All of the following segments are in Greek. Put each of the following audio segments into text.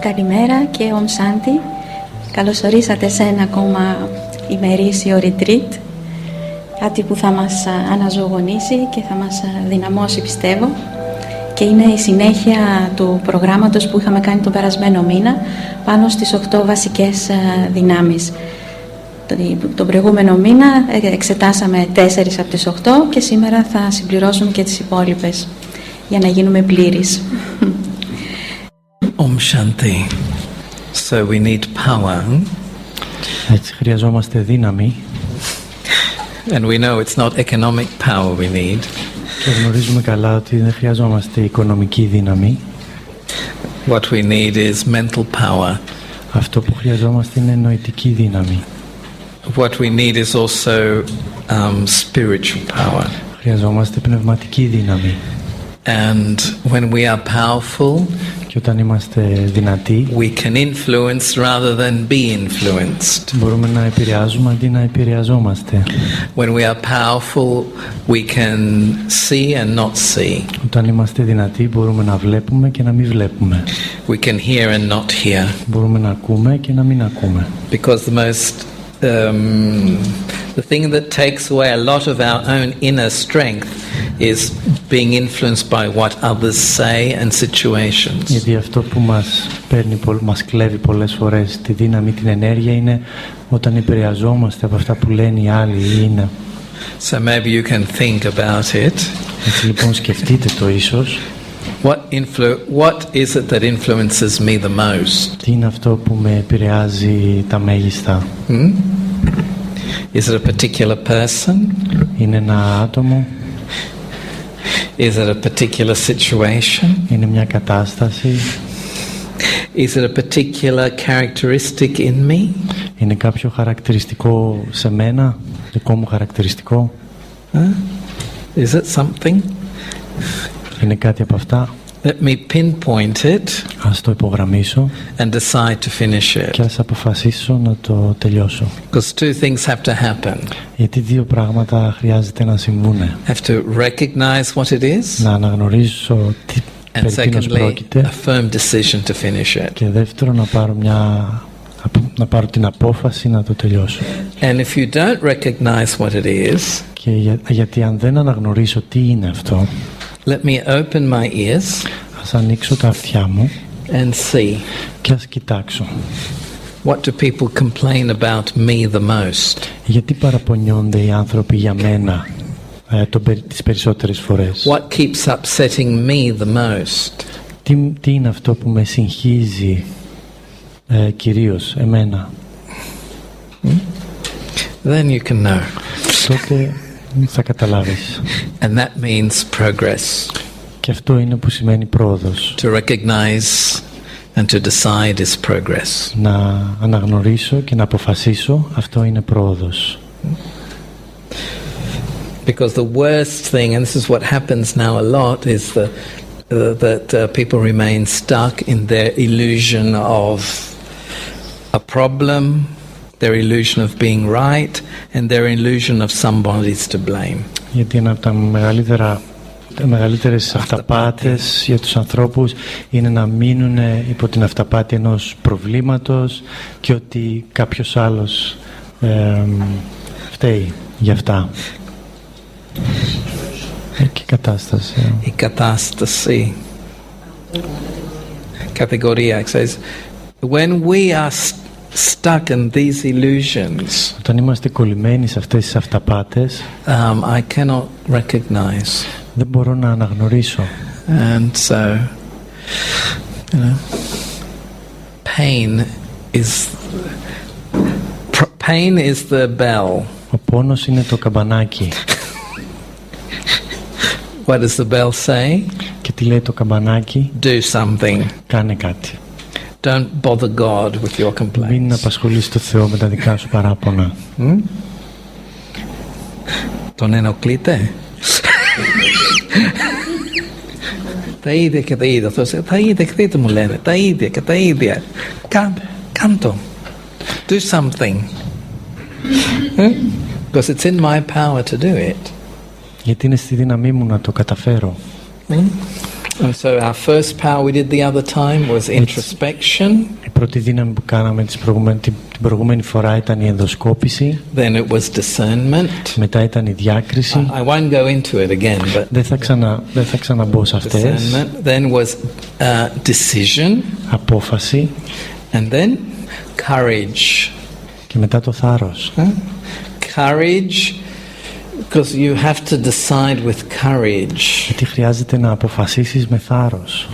Καλημέρα και Om Shanti. Καλώς ορίσατε σε ένα ακόμα ημερήσιο retreat. Κάτι που θα μας αναζωογονήσει και θα μας δυναμώσει, πιστεύω. Και είναι η συνέχεια του προγράμματος που είχαμε κάνει τον περασμένο μήνα πάνω στις 8 βασικές δυνάμεις. Τον προηγούμενο μήνα εξετάσαμε 4 από τις 8 και σήμερα θα συμπληρώσουμε και τις υπόλοιπες για να γίνουμε πλήρεις. Om Shanti. So we need power. Έτσι χρειαζόμαστε δύναμη. And we know it's not economic power we need. Και γνωρίζουμε καλά ότι δεν χρειαζόμαστε οικονομική δύναμη. What we need is mental power. Αυτό που χρειαζόμαστε είναι νοητική δύναμη. What we need is also spiritual power. Χρειαζόμαστε πνευματική δύναμη. And when we are powerful, και όταν είμαστε δυνατοί, we can influence rather than be influenced. Μπορούμε να επηρεάζουμε αντί να επηρεαζόμαστε. When we are powerful, we can see and not see. Όταν είμαστε δυνατοί, μπορούμε να βλέπουμε και να μην βλέπουμε. We can hear and not hear. Μπορούμε να ακούμε και να μην ακούμε. Because the thing that takes away a lot of our own inner strength is being influenced by what others say and situations. Γιατί αυτό που μας κλέβει πολλές φορές τη δύναμη, την ενέργεια, είναι όταν επηρεαζόμαστε από αυτά που λένε οι άλλοι ή είναι. So maybe you can think about it. Έτσι λοιπόν σκεφτείτε το ίσως. What is it that influences me the most? Τι είναι αυτό που με επηρεάζει τα μέγιστα? Is it a particular person? Είναι ένα άτομο? Is it a particular situation? Είναι μια κατάσταση? Is it a particular characteristic in me? Είναι κάποιο χαρακτηριστικό σε μένα, δικό μου χαρακτηριστικό? Is it something? Είναι κάτι από αυτά? Let me pinpoint it. Ας το υπογραμμίσω and decide to finish it. Και ας αποφασίσω να το τελειώσω. Because two things have to happen. Γιατί δύο πράγματα χρειάζεται να συμβούνε. Have to recognize what it is. Να αναγνωρίσω τι περί τίνος πρόκειται. A firm decision to finish it. Και δεύτερο να πάρω την απόφαση να το τελειώσω. And if you don't recognize what it is. Και γιατί αν δεν αναγνωρίσω τι είναι αυτό. Let me open my ears. Ας ανοίξω τα αυτιά μου and see. Και ας κοιτάξω. What do people complain about me the most? Γιατί παραπονιόνται οι άνθρωποι για μένα τις περισσότερες φορές? What keeps upsetting me the most? Τι είναι αυτό που με συγχύζει κυρίως εμένα? Then you can know. Τότε θα καταλάβεις. And that means progress. Και αυτό είναι που σημαίνει πρόοδος. To recognize and to decide is progress. Να αναγνωρίσω και να αποφασίσω, αυτό είναι πρόοδος. Because the worst thing, and this is what happens now a lot, is that people remain stuck in their illusion of a problem, their illusion of being right, and their illusion of somebody's to blame. Γιατί ένα από τα μεγαλύτερες αυταπάτες για τους ανθρώπους είναι να μείνουν υπό την αυταπάτη ενός προβλήματος και ότι κάποιος άλλος φταίει για αυτά. Και κατάσταση. Η κατάσταση. Κατηγορία. Says, when we are stuck in these illusions, όταν είμαστε κολλημένοι σε αυτές τις αυταπάτες, I cannot recognize. Δεν μπορώ να αναγνωρίσω. And so, pain is the bell. Ο πόνος είναι το καμπανάκι. What does the bell say? Και τι λέει το καμπανάκι? Do something. Κάνε κάτι. Don't bother God with your complaints. Μην απασχολείς το Θεό με τα δικά σου παράπονα. Τον ενοχλείτε? Τα ίδια και τα ίδια. Τα ίδια και τα ίδια μου λένε. Τα ίδια και τα ίδια. Κάντο. Do something. Because it's in my power to do it. Γιατί είναι στη δύναμή μου να το καταφέρω. And so our first power we did the other time was introspection. Η πρώτη δύναμη που κάναμε την προηγούμενη φορά ήταν η ενδοσκόπηση. Then it was discernment. Μετά ήταν η διάκριση. I won't go into it again, but δεν θα ξαναμπω σε αυτές. Then was decision. Απόφαση. And then courage. Και μετά το θάρρος. Courage, because you have to decide with courage. Γιατί χρειάζεται να αποφασίσεις με θάρρος.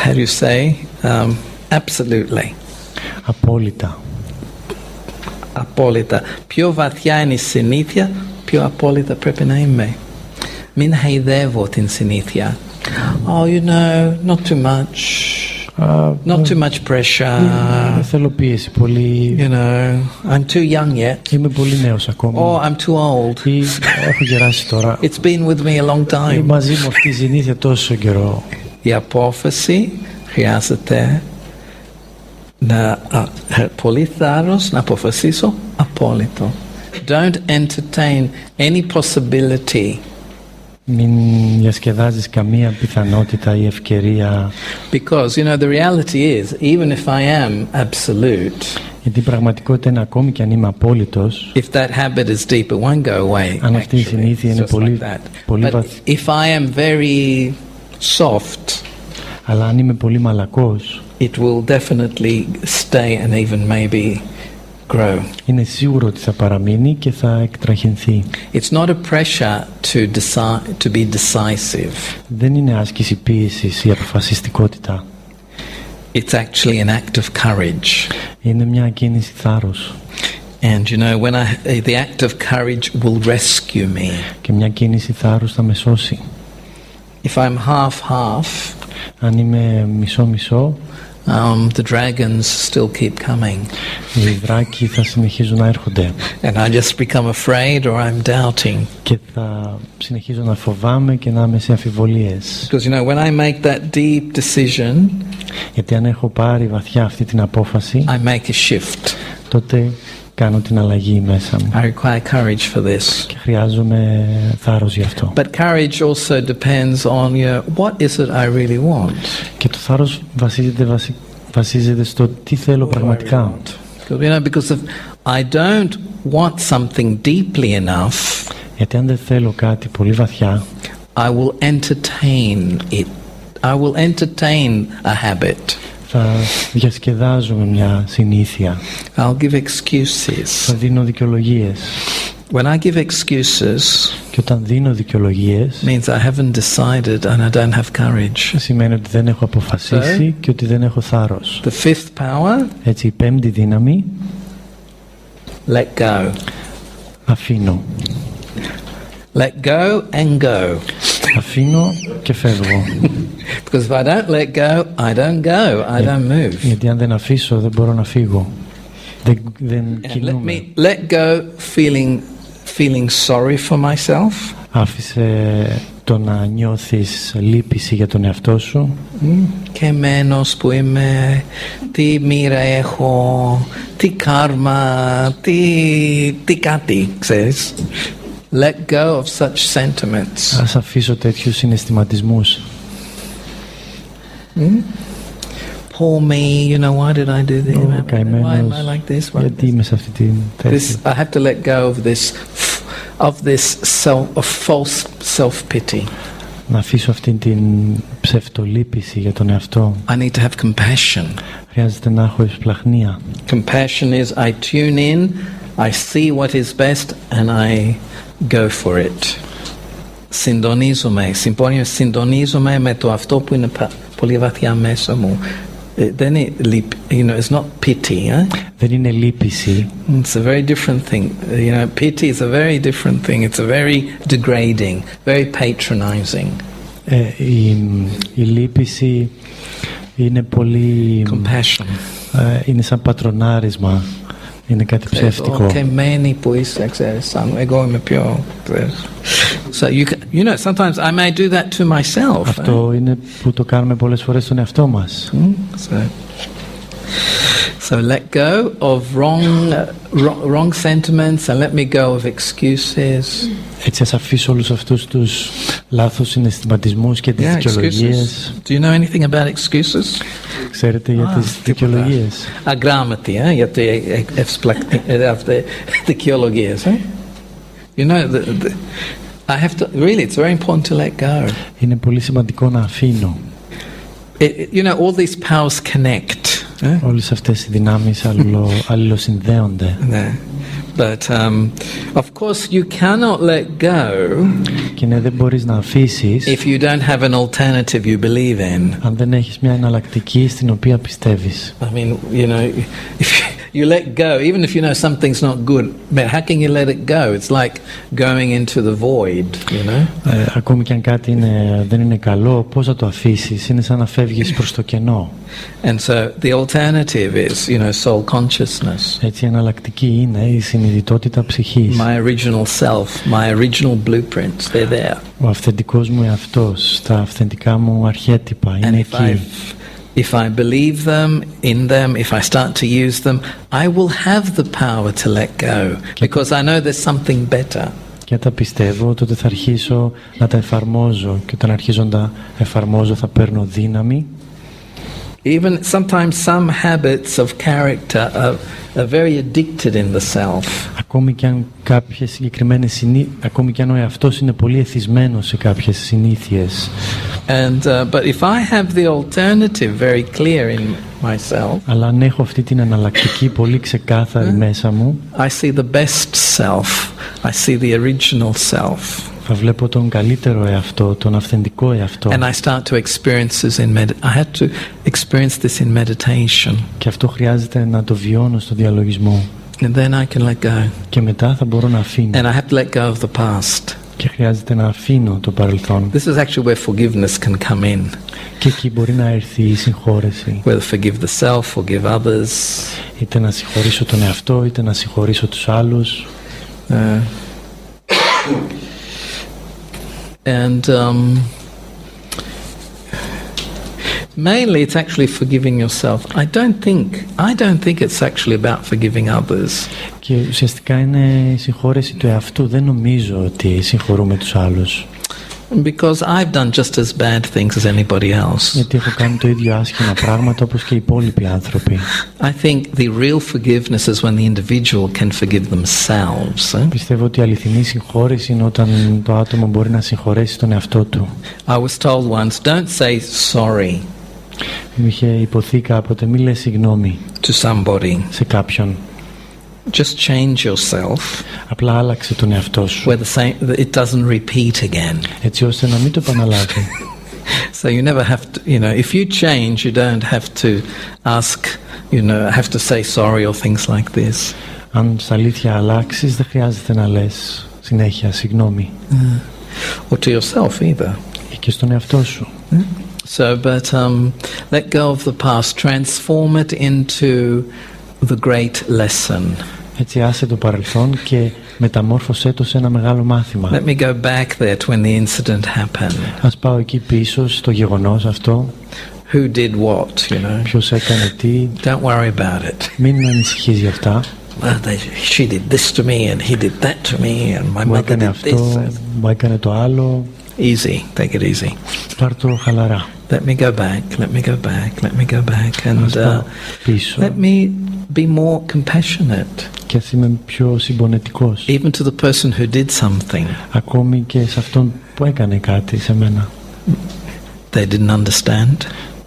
How do you say? Absolutely. Απόλυτα. Απόλυτα. Πιο βαθιά είναι η συνήθεια, πιο απόλυτα πρέπει να είμαι. Μην χαϊδεύω την συνήθεια. Oh, you know, not too much. Not too much pressure. Δεν θέλω πίεση πολύ. You know, I'm too young yet. Είμαι πολύ νέος ακόμη. Oh, I'm too old. Ή έχω γεράσει τώρα. It's been with me a long time. Ή μαζί μου αυτή η συνήθεια τόσο καιρό. Η απόφαση χρειάζεται να πολύ θάρρος να αποφασίσω απόλυτο. Don't entertain any possibility. Μην διασκεδάζεις καμία πιθανότητα ή ευκαιρία. Because, you know, the reality is, even if I am absolute, γιατί η πραγματικότητα είναι ακόμη και αν είμαι απόλυτος, if that habit is deep, it won't go away. Αν αυτή η συνήθεια είναι πολύ But if I am very soft, αλλά αν είμαι πολύ μαλακός, it will definitely stay and even maybe grow. Είναι σίγουρο ότι θα παραμείνει και θα εκτραχυνθεί. It's not a pressure to be decisive. Δεν είναι άσκηση πίεσης ή αποφασιστικότητα. It's actually an act of courage. Είναι μια κίνηση θάρρος. And you know, when the act of courage will rescue me. Και μια κίνηση θάρρος θα με σώσει. If I'm half-half, αν είμαι μισό-μισό, the dragons still keep coming. Οι δράκοι θα συνεχίζουν να έρχονται. And I just become afraid or I'm doubting. Και θα συνεχίζω να φοβάμαι και να είμαι σε αμφιβολίες. Because you know, when I make that deep decision, γιατί αν έχω πάρει βαθιά αυτή την απόφαση, I make a shift. τότε κάνω την αλλαγή μέσα μου. I require courage for this. Και χρειάζομαι θάρρος γι' αυτό. But courage also depends on what is it I really want. Και το θάρρος βασίζεται στο τι θέλω πραγματικά. Because if I don't want something deeply enough, γιατί αν δεν θέλω κάτι πολύ βαθιά, I will entertain it. I will entertain a habit. Θα διασκεδάζομαι μια συνήθεια. I'll give excuses. Θα δίνω δικαιολογίες. When I give excuses, και όταν δίνω δικαιολογίες, means I haven't decided and I don't have courage. Σημαίνει ότι δεν έχω αποφασίσει και ότι δεν έχω θάρρος. The fifth power, έτσι η πέμπτη δύναμη, let go. Αφήνω. Let go and go. Αφήνω και φεύγω. Because if I don't let go, I don't go. I don't move. Γιατί αν δεν αφήσω, δεν μπορώ να φύγω. Δεν κινούμαι. Let go feeling sorry for myself. Άφησε το να νιώθεις λύπηση για τον εαυτό σου. Και εμένος που είμαι, τι μοίρα έχω, τι κάρμα, τι κάτι, ξέρεις. Let go of such sentiments. Ας αφήσω τέτοιους συναισθηματισμούς. Poor me, you know, why did I do this? Why am I like this? Γιατί είμαι σε αυτή την θέση? I have to let go of this false self-pity. Να αφήσω αυτή την ψευτολύπηση για τον εαυτό. I need to have compassion. Χρειάζεται να έχω ευσπλαχνία. Compassion is I tune in, I see what is best and I go for it. Συντονίζομαι με το αυτό που είναι πολύ βαθιά μέσα μου. Δεν είναι, you know, it's not pity. Δεν είναι λύπηση. It's a very different thing. You know, pity is a very different thing. It's a very degrading, very patronizing. Η λύπηση είναι πολύ... Compassion. Είναι σαν πατρονάρισμα. Είναι κάτι ψεύτικο. Και μένει που είσαι, ξέρεις, εγώ είμαι πιο... So you know, sometimes I may do that to myself. Αυτό είναι που το κάνουμε πολλές φορές στον εαυτό μας. So let go of wrong sentiments and let me go of excuses. Έτσι ας αφήσω όλους αυτούς τους λάθος συναισθηματισμούς και τις δικαιολογίες. Do you know anything about excuses? Ξέρετε για τις δικαιολογίες? Αγράμματοι, γιατί αυτές δικαιολογίες. You know, I have to, really, it's very important to let go. Είναι πολύ σημαντικό να αφήνω. You know, all these powers connect. Όλες αυτές οι δυνάμεις αλληλοσυνδέονται. But of course you cannot let go. Και ναι, δεν μπορείς να αφήσεις if you don't have an alternative you believe in. Αν δεν έχεις μια εναλλακτική στην οποία πιστεύεις. I mean, you know, if you let go, even if you know something's not good, but how can you let it go? It's like going into the void, you know. Ακόμη και αν κάτι δεν είναι καλό, πώς θα το αφήσεις? Είναι σαν να φεύγεις προς το κενό. And so the alternative is, you know, soul consciousness. Έτσι η εναλλακτική είναι η συνειδητότητα ψυχής. My original self, my original blueprints, they're there. Ο αυθεντικός μου εαυτός, τα αυθεντικά μου αρχέτυπα είναι εκεί. If I believe them, in them, if I start to use them, I will have the power to let go, because I know there's something better. Και τα πιστεύω, τότε θα αρχίσω να τα εφαρμόζω, και όταν αρχίζω να τα εφαρμόζω θα παίρνω δύναμη. Even sometimes some habits of character are very addicted in the self. Ακόμη και αν κάποιες συγκεκριμένες ακόμη και αν ο εαυτός είναι πολύ εθισμένος σε κάποιες συνήθειες. But if I have the alternative very clear in myself, αλλά αν έχω αυτή την εναλλακτική πολύ ξεκάθαρη μέσα μου, I see the best self. I see the original self. Θα βλέπω τον καλύτερο εαυτό, τον αυθεντικό εαυτό. And I start to experience this in I had to experience this in meditation. Και αυτό χρειάζεται να το βιώνω στο διαλογισμό. And then I can let go. Και μετά θα μπορώ να αφήνω. And I have to let go of the past. Και χρειάζεται να αφήνω το παρελθόν. This is actually where forgiveness can come in. Και εκεί μπορεί να έρθει η συγχώρεση. Whether forgive the self, forgive others. Είτε να συγχωρήσω τον εαυτό, είτε να συγχωρήσω τους άλλους. And mainly it's actually forgiving yourself. I don't think it's actually about forgiving others. Και ουσιαστικά είναι η συγχώρεση του εαυτού. Δεν νομίζω ότι συγχωρούμε τους άλλους. Because I've done just as bad things as anybody else. Γιατί έχω κάνει το ίδιο άσχημα πράγματα όπως και οι υπόλοιποι άνθρωποι. I think the real forgiveness is when the individual can forgive themselves. Πιστεύω ότι η αληθινή συγχώρεση είναι όταν το άτομο μπορεί να συγχωρέσει τον εαυτό του. I was told once, don't say sorry. Μου είχε υποθεί κάποτε, μη λες συγγνώμη to somebody. Σε κάποιον. Just change yourself. Απλά άλλαξε τον εαυτό σου. Where it doesn't repeat again. Έτσι ώστε να μην το επαναλάβει. So you never have to, you know, if you change, you don't have to ask, you know, have to say sorry or things like this. Αν στα αλήθεια αλλάξεις, δεν χρειάζεται να λες συνέχεια συγγνώμη. Or to yourself either. Ή και στον εαυτό σου. So, but let go of the past, transform it into the great lesson. Έτσι άσε το παρελθόν και μεταμόρφωσέ το σε ένα μεγάλο μάθημα. Let me go back there to when the incident happened. Ας πάω εκεί πίσω στο γεγονός αυτό. Who did what, you know? Ποιος έκανε τι. Don't worry about it. Μην ανησυχείς γι' αυτά. Well, she did this to me and he did that to me and my mother did αυτό, this. Μου έκανε το άλλο. Easy, take it easy. Πάρ' το χαλαρά. Let me go back, let me go back, let me go back and let me be more compassionate. Και ας είμαι πιο συμπονετικός. Even to the person who did something. Ακόμη και σε αυτόν που έκανε κάτι σε μένα. They didn't understand.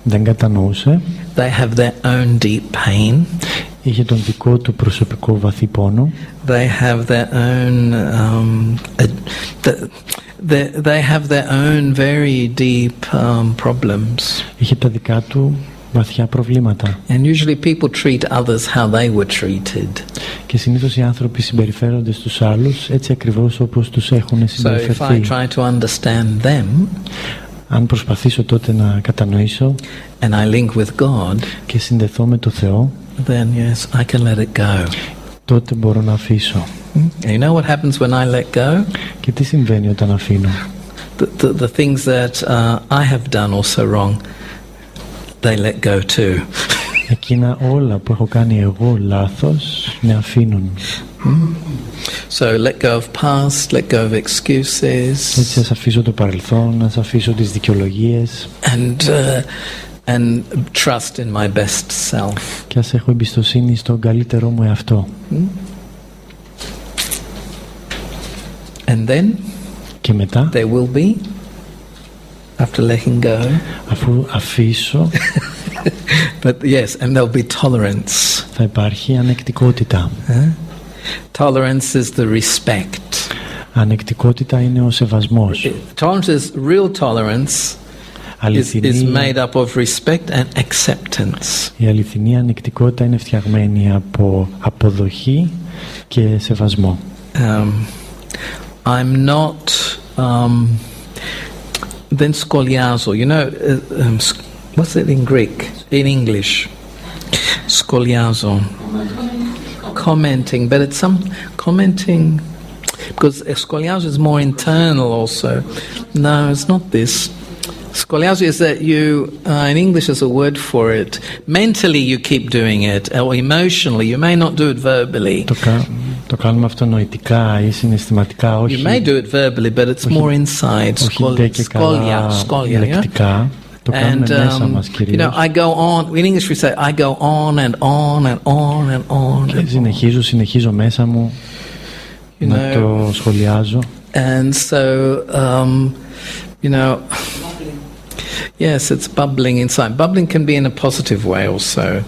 Δεν κατανοούσε. They have their own deep pain. Είχε τον δικό του προσωπικό βαθύ πόνο. They have their own they have their own very deep problems. Είχε τα δικά του βαθιά προβλήματα. And usually people treat others how they were treated. Και συνήθως οι άνθρωποι συμπεριφέρονται στους άλλους έτσι ακριβώς όπως τους έχουν συμπεριφερθεί. So if I try to understand them, αν προσπαθήσω τότε να κατανοήσω and I link with God, και συνδεθώ με το Θεό, then yes, I can let it go. Τότε μπορώ να αφήσω. You know what happens when I let go? Και τι συμβαίνει όταν αφήνω? The things that I have done also wrong, they let go too. Εκείνα όλα που έχω κάνει εγώ λάθος με αφήνουν. So let go of past, let go of excuses. Έτσι ας αφήσω το παρελθόν, ας αφήσω τις δικαιολογίες. And trust in my best self. Και ας έχω εμπιστοσύνη στον καλύτερό μου εαυτό. And then και μετά there will be, after letting go, αφού αφήσω, but yes, and there'll be tolerance. Θα υπάρχει ανεκτικότητα. Tolerance is the respect. Ανεκτικότητα είναι ο σεβασμός. Tolerance is real tolerance. Is made up of respect and acceptance. Η αληθινή ανεκτικότητα είναι φτιαγμένη από αποδοχή και σεβασμό. I'm not then scholiazo, you know, what's it in Greek, in English? Scholiazo, commenting, but it's some commenting, because scholiazo is more internal also. No, it's not this. Scholiazo is that you, in English there's a word for it, mentally you keep doing it, or emotionally, you may not do it verbally. Το κάνουμε αυτό νοητικά ή συναισθηματικά, όχι. You may do it verbally, but it's more inside. Scholia, λεκτικά. Το κάνουμε μέσα μας κυρίως. You know, I go on. In English we say, I go on and on and on and on. Και συνεχίζω μέσα μου να το σχολιάζω. And so, you know, yes, it's bubbling inside. Bubbling can be in a positive way also.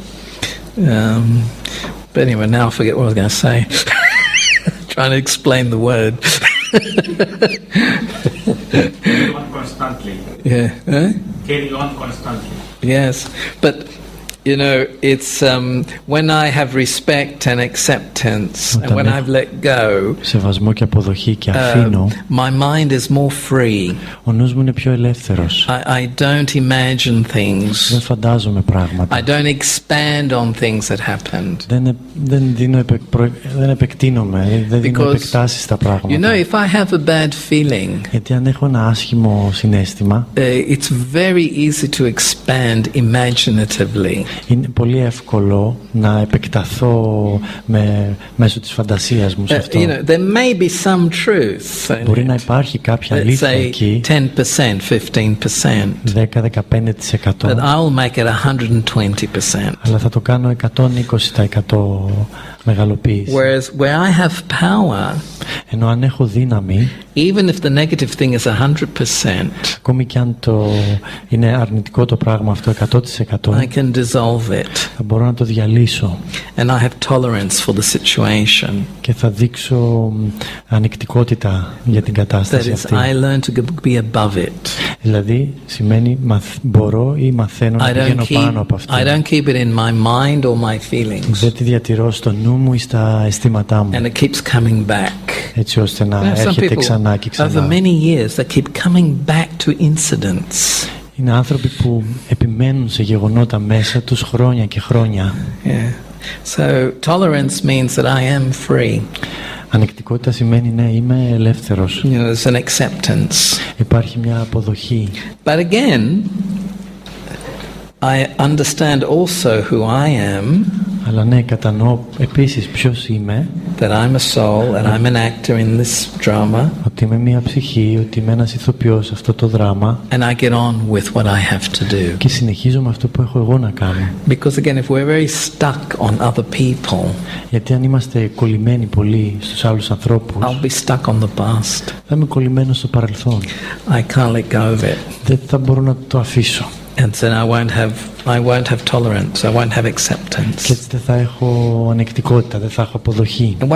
But anyway, now I forget what I was going to say. Trying to explain the word. Carry on constantly. Yeah. Carry on constantly. Yes, but you know, it's when I have respect and acceptance, and when I've let go, σεβασμό και αποδοχή και αφήνω, my mind is more free. Ο νους μου είναι πιο ελεύθερος. I don't imagine things. Δεν φαντάζομαι πράγματα. I don't expand on things that happened. Δεν επεκτείνομαι, δεν δίνω επεκτάσεις στα πράγματα. You know, if I have a bad feeling, γιατί αν έχω ένα άσχημο συναίσθημα, it's very easy to expand imaginatively. Είναι πολύ εύκολο να επεκταθώ μέσω της φαντασίας μου σε αυτό. You know, there may be some truth. Μπορεί να υπάρχει κάποια αλήθεια εκεί. 10%, 15%. 10-15%. But I'll make it 120%. Αλλά θα το κάνω 120% μεγαλοποίηση. Whereas where I have power, ενώ αν έχω δύναμη, even if the negative thing is 100%, ακόμη και αν είναι αρνητικό το πράγμα αυτό 100%, I can dissolve it. Θα μπορώ να το διαλύσω. And I have tolerance for the situation. Και θα δείξω ανεκτικότητα για την κατάσταση αυτή. That is, I learn to be above it. Δηλαδή σημαίνει μπορώ ή μαθαίνω να πηγαίνω πάνω από αυτό. I don't keep it in my mind or my feelings. Δεν τη διατηρώ στο νου μου ή στα αισθήματά μου. And it keeps coming back. Έτσι ώστε να έρχεται ξανά και ξανά. Over many years they keep coming back to incidents. Είναι άνθρωποι που επιμένουν σε γεγονότα μέσα τους χρόνια και χρόνια. Yeah. So tolerance means that I am free. Ανεκτικότητα σημαίνει ναι, είμαι ελεύθερος. You know, there's an acceptance. Υπάρχει μια αποδοχή. But again, I understand also who I am. Αλλά ναι, κατανοώ επίσης ποιος είμαι. That I'm a soul and I'm an actor in this drama. Ότι είμαι μια ψυχή, ότι είμαι ένας ηθοποιός σε αυτό το δράμα. And I get on with what I have to do. Και συνεχίζω με αυτό που έχω εγώ να κάνω. Because again, if we're very stuck on other people, γιατί αν είμαστε κολλημένοι πολύ στους άλλους ανθρώπους, I'll be stuck on the past. Θα είμαι κολλημένος στο παρελθόν. I can't let go of it. Δεν θα μπορώ να το αφήσω. And then I won't have tolerance. I won't have acceptance. Και έτσι δεν θα έχω ανεκτικότητα, δεν θα έχω αποδοχή. And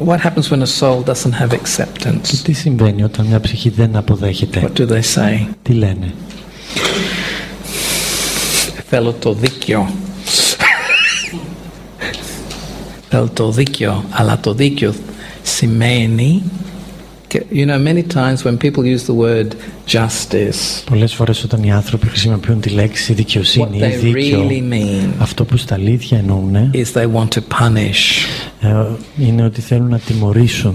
what happens when a soul doesn't have acceptance? Και τι συμβαίνει όταν μια ψυχή δεν αποδέχεται? What do they say? Τι λένε? Θέλω το δίκιο. Θέλω το δίκιο. Αλλά το δίκιο σημαίνει... You know, many times when people use the word justice, πολλές φορές όταν οι άνθρωποι χρησιμοποιούν τη λέξη δικαιοσύνη ή δίκαιο, αυτό που στα αλήθεια εννοούν is they want to punish. Είναι ότι θέλουν να τιμωρήσουν.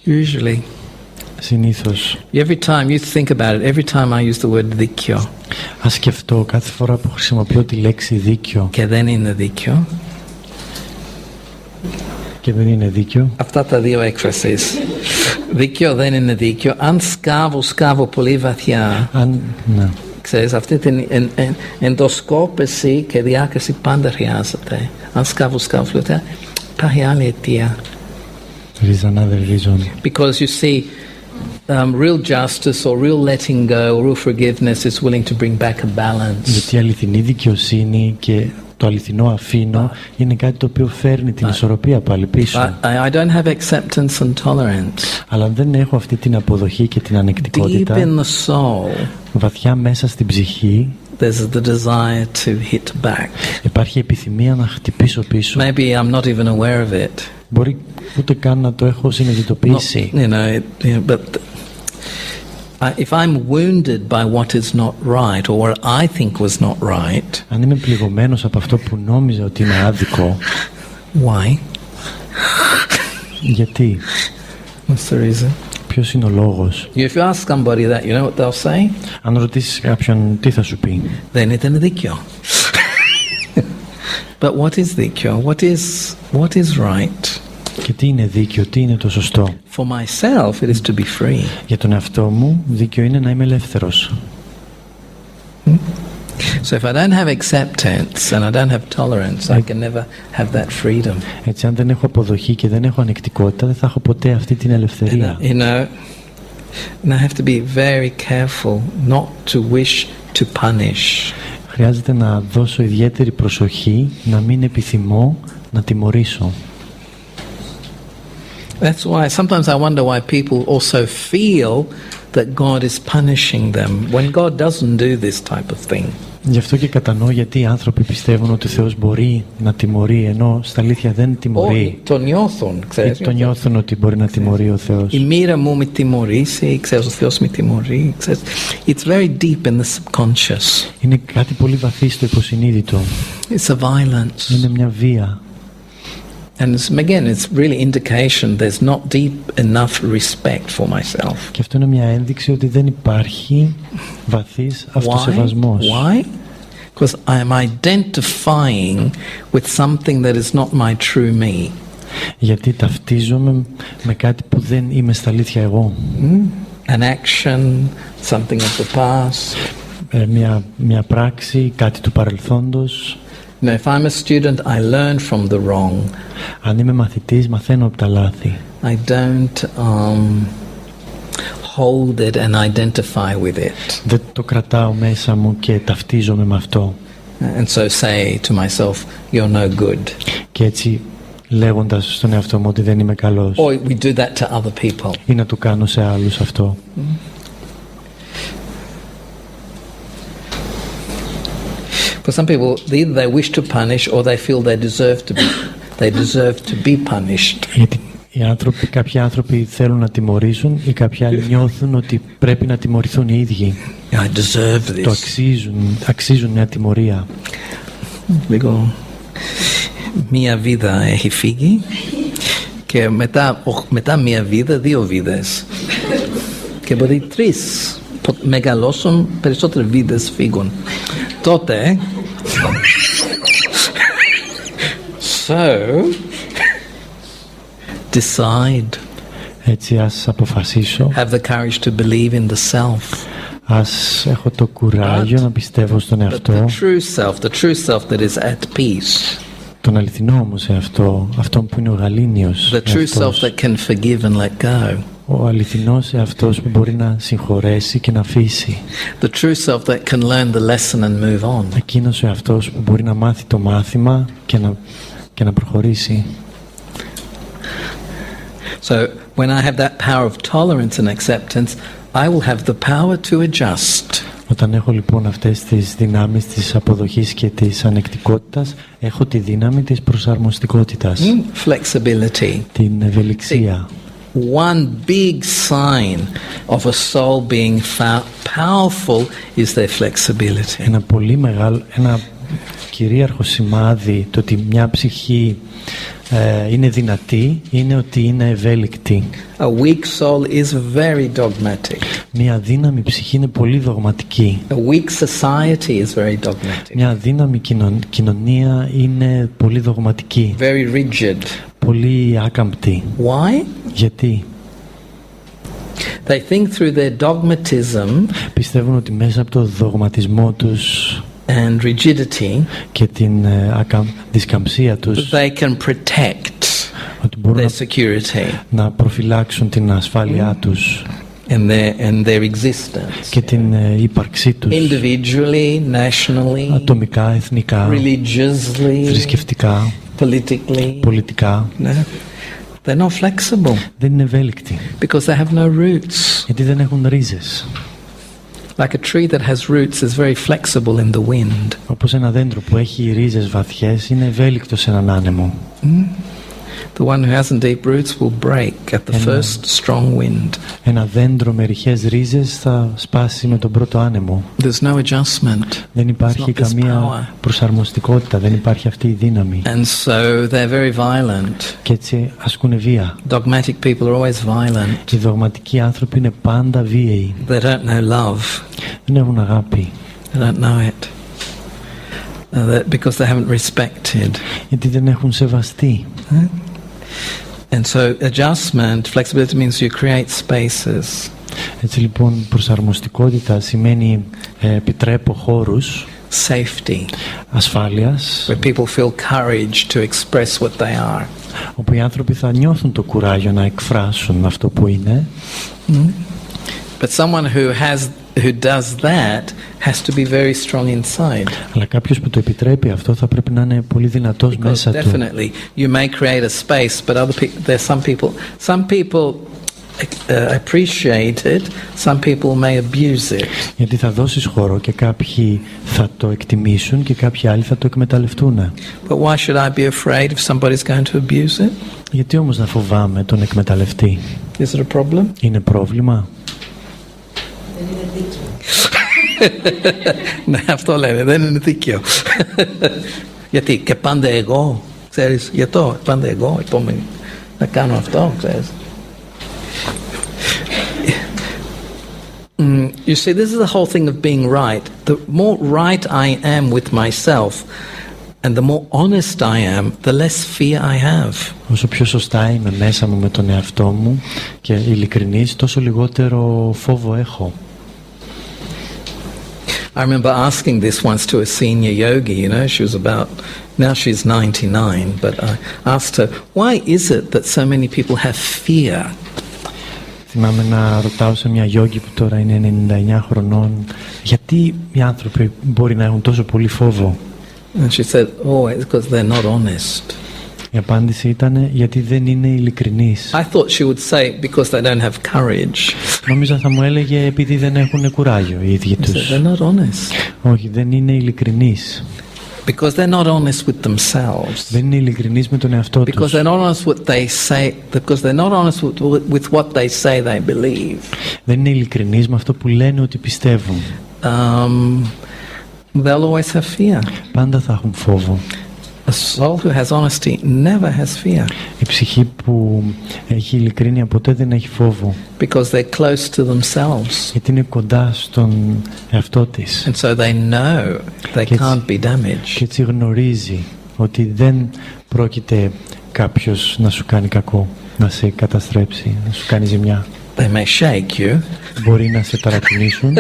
Usually. Συνήθως. Every time you think about it, every time I use the word δίκαιο. Ας σκεφτώ κάθε φορά που χρησιμοποιώ τη λέξη δίκαιο. Και δεν είναι δίκαιο. και δεν είναι δίκιο. Αυτά τα δύο έκφρασεις. Δίκιο δεν είναι δίκιο. Αν σκάβω πολύ βαθιά, Ναι. ξέρεις, αυτή την ενδοσκόπηση και διάκριση πάντα χρειάζεται. Αν σκάβω βαθιά, υπάρχει άλλη αιτία. There is another reason. Because you see, real justice or real letting go or real forgiveness is willing to bring back a balance. Γιατί η αληθινή δικαιοσύνη και το αληθινό αφήνω είναι κάτι το οποίο φέρνει την ισορροπία πάλι πίσω. I don't have acceptance and tolerance. Αλλά δεν έχω αυτή την αποδοχή και την ανεκτικότητα. Deep in the soul, βαθιά μέσα στην ψυχή, there's the desire to hit back. υπάρχει επιθυμία να χτυπήσω πίσω. Maybe I'm not even aware of it. Μπορεί ούτε καν να το έχω συνειδητοποιήσει. But if I'm wounded by what is not right or what I think was not right, αν είμαι πληγωμένος από αυτό που νόμιζα ότι είναι άδικο, why? γιατί? What's the reason? Ποιος είναι ο λόγος? If you ask somebody that, you know what they'll say? Αν ρωτήσεις κάποιον, τι θα σου πει? Δεν ήταν δίκιο. But what is δίκιο? What is right? Και τι είναι δίκιο, τι είναι το σωστό? For myself, it is to be free. Για τον εαυτό μου, δίκιο είναι να είμαι ελεύθερος. So if I don't have acceptance and I don't have tolerance, I can never have that freedom. Έτσι, αν δεν έχω αποδοχή και δεν έχω ανεκτικότητα, δεν θα έχω ποτέ αυτή την ελευθερία. You know, and I have to be very careful not to wish to punish. Χρειάζεται να δώσω ιδιαίτερη προσοχή, να μην επιθυμώ να τιμωρήσω. That's why sometimes I wonder why people also feel that God is punishing them when God doesn't do this type of thing. Γι' αυτό και κατανοώ γιατί οι άνθρωποι πιστεύουν ότι ο Θεός μπορεί να τιμωρεί, ενώ στα αλήθεια δεν τιμωρεί. Το νιώθουν, ξέρεις. Το νιώθουν ότι μπορεί να τιμωρεί ο Θεός. Η μοίρα μου με τιμωρήσει, ξέρεις, ο Θεός με τιμωρεί. Ξέρεις. It's very deep in the subconscious. Είναι κάτι πολύ βαθύ στο υποσυνείδητο. It's a violence. Είναι μια βία. And again, it's really indication there's not deep enough respect for myself. Και αυτό είναι μια ένδειξη ότι δεν υπάρχει βαθύς αυτοσεβασμός. Why? Because I am identifying with something that is not my true me. Γιατί ταυτίζομαι με κάτι που δεν είμαι στα αλήθεια εγώ. An action, something of the past. Μια πράξη, κάτι του παρελθόντος. No, if I'm a student, I learn from the wrong. Αν είμαι μαθητής, μαθαίνω από τα λάθη. I don't hold it and identify with it. Δεν το κρατάω μέσα μου και ταυτίζομαι με αυτό. And so say to myself, you're no good. Και έτσι λέγοντας στον εαυτό μου ότι δεν είμαι καλός. Or we do that to other people. Ή να το κάνω σε άλλους αυτό. For some people, either they wish to punish or they feel they deserve to be punished. Γιατί κάποιοι άνθρωποι θέλουν να τιμωρήσουν ή κάποιοι άλλοι νιώθουν ότι πρέπει να τιμωρηθούν οι ίδιοι. I deserve this. Το αξίζουν μια τιμωρία. Λίγο μία βίδα έχει φύγει και μετά μία βίδα, δύο βίδες. Και μπορεί τρεις μεγαλώσουν, περισσότερες βίδες φύγουν. Τότε so decide. Έτσι ας αποφασίσω. Have the courage to believe in the self. Ας έχω το κουράγιο να πιστεύω στον εαυτό. The true self that is at peace. Τον αληθινό όμως εαυτό, αυτόν που είναι ο γαλήνιος The true self that can forgive and let go. Ο αληθινός εαυτός που μπορεί να συγχωρέσει και να αφήσει. The true self that can learn the lesson and move on. Εκείνος ο εαυτός που μπορεί να μάθει το μάθημα και να προχωρήσει. So when I have that power of tolerance and acceptance, I will have the power to adjust. Όταν έχω λοιπόν αυτές τις δυνάμεις της αποδοχής και της ανεκτικότητας, έχω τη δύναμη της προσαρμοστικότητας. Flexibility. Την ευελιξία. One big sign of a soul being powerful is their flexibility. Ένα κυρίαρχο σημάδι το ότι μια ψυχή είναι δυνατή είναι ότι είναι ευέλικτη. A weak soul is very dogmatic. Μια αδύναμη ψυχή είναι πολύ δογματική. A weak society is very dogmatic. Μια αδύναμη κοινωνία είναι πολύ δογματική. Very rigid. πολύ άκαμπτοι. Why? Γιατί? They think through their dogmatism Πιστεύουν ότι μέσα από το δογματισμό τους and rigidity και την δισκαμψία τους they can protect ότι μπορούν their security να προφυλάξουν την ασφάλειά τους and their existence και την ύπαρξή τους individually, nationally, ατομικά, εθνικά, religiously, θρησκευτικά, politically. πολιτικά. No, they're not flexible Δεν είναι ευέλικτοι because they have no roots. γιατί δεν έχουν ρίζες. Like a tree that has roots is very flexible in the wind. Όπως ένα δέντρο που έχει ρίζες βαθιές είναι ευέλικτο σε έναν άνεμο. The one who hasn't deep roots will break at the first strong wind. Ένα δέντρο με ρηχές ρίζες θα σπάσει με τον πρώτο άνεμο. There's no adjustment. Δεν υπάρχει καμία προσαρμοστικότητα, δεν υπάρχει αυτή η δύναμη. And so they're very violent. Και έτσι ασκούν βία. Dogmatic people are always violent. Οι δογματικοί άνθρωποι είναι πάντα βίαιοι. They don't know love. Δεν έχουν αγάπη. They don't know it. Because they haven't respected. Γιατί δεν έχουν σεβαστεί. And so adjustment, flexibility means you create spaces. Έτσι λοιπόν προσαρμοστικότητα σημαίνει επιτρέπω χώρους safety, ασφάλειας, where people feel courage to express what they are. όπου οι άνθρωποι θα νιώθουν το κουράγιο να εκφράσουν αυτό που είναι. But someone who does that has to be very strong inside. Αλλά κάποιος που το επιτρέπει αυτό θα πρέπει να είναι πολύ δυνατός μέσα του. Definitely, you may create a space, but there's some people appreciate it, some people may abuse it. Γιατί θα δώσεις χώρο και κάποιοι θα το εκτιμήσουν και κάποιοι άλλοι θα το εκμεταλλευτούν. But why should I be afraid if somebody's going to abuse it? Γιατί όμως να φοβάμαι τον εκμεταλλευτή? Is it a problem? Είναι πρόβλημα? Ναι, αυτό λένε, δεν είναι δίκαιο. Γιατί και πάντα εγώ, ξέρεις, γιατί πάντα εγώ, επόμενη, να κάνω αυτό, ξέρεις. You see, this is the whole thing of being right. The more right I am with myself and the more honest I am, the less fear I have. Όσο πιο σωστά είμαι μέσα μου με τον εαυτό μου και ειλικρινής, τόσο λιγότερο φόβο έχω. I remember asking this once to a senior yogi, you know, she was about, now she's 99, but I asked her, why is it that so many people have fear? Θυμάμαι να ρωτάω σε μια γιόγκη που τώρα είναι 99 χρονών, γιατί οι άνθρωποι μπορεί να έχουν τόσο πολύ φόβο? And she said, oh, it's because they're not honest. Η απάντηση ήταν γιατί δεν είναι ειλικρινείς. I thought she would say because they don't have courage. Νόμιζα θα μου έλεγε επειδή δεν έχουν κουράγιο οι ίδιοι τους. They're not honest. Όχι, δεν είναι ειλικρινείς. Because they're not honest with themselves. Δεν είναι ειλικρινείς με τον εαυτό τους. Because they're not honest what they say. Because they're not honest with what they say they believe. Δεν είναι ειλικρινείς με αυτό που λένε ότι πιστεύουν. They'll always have fear. Πάντα θα έχουν φόβο. A soul who has honesty never has fear. Η ψυχή που έχει ειλικρίνεια ποτέ δεν έχει φόβο. Because they're close to themselves. Γιατί είναι κοντά στον εαυτό της. And so they know they can't be damaged. Και έτσι γνωρίζει ότι δεν πρόκειται κάποιος να σου κάνει κακό, να σε καταστρέψει, να σου κάνει ζημιά. They may shake you. Μπορεί να σε ταρακουνήσουν.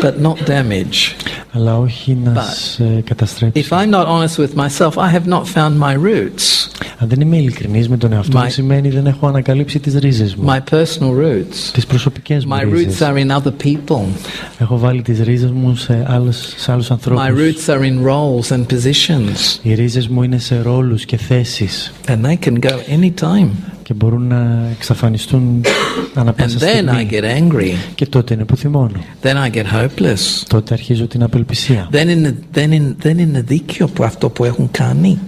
But not damage. Αλλά όχι να σε καταστρέψει. If I'm not honest with myself, I have not found my roots. Αν δεν είμαι ειλικρινής με τον εαυτό μου, σημαίνει δεν έχω ανακαλύψει τις ρίζες μου. My personal roots. Τις προσωπικές μου My ρίζες. roots are in other people. Έχω βάλει τις ρίζες μου σε άλλους ανθρώπους. My roots are in roles and positions. Οι ρίζες μου είναι σε ρόλους και θέσεις. And they can go anytime. Και μπορούν να εξαφανιστούν ανά πάσα στιγμή. And then I get angry. Και τότε είναι που θυμώνω. Then I get hopeless. Τότε αρχίζω την απελπισία. Δεν είναι δίκαιο που αυτό που έχουν κάνει.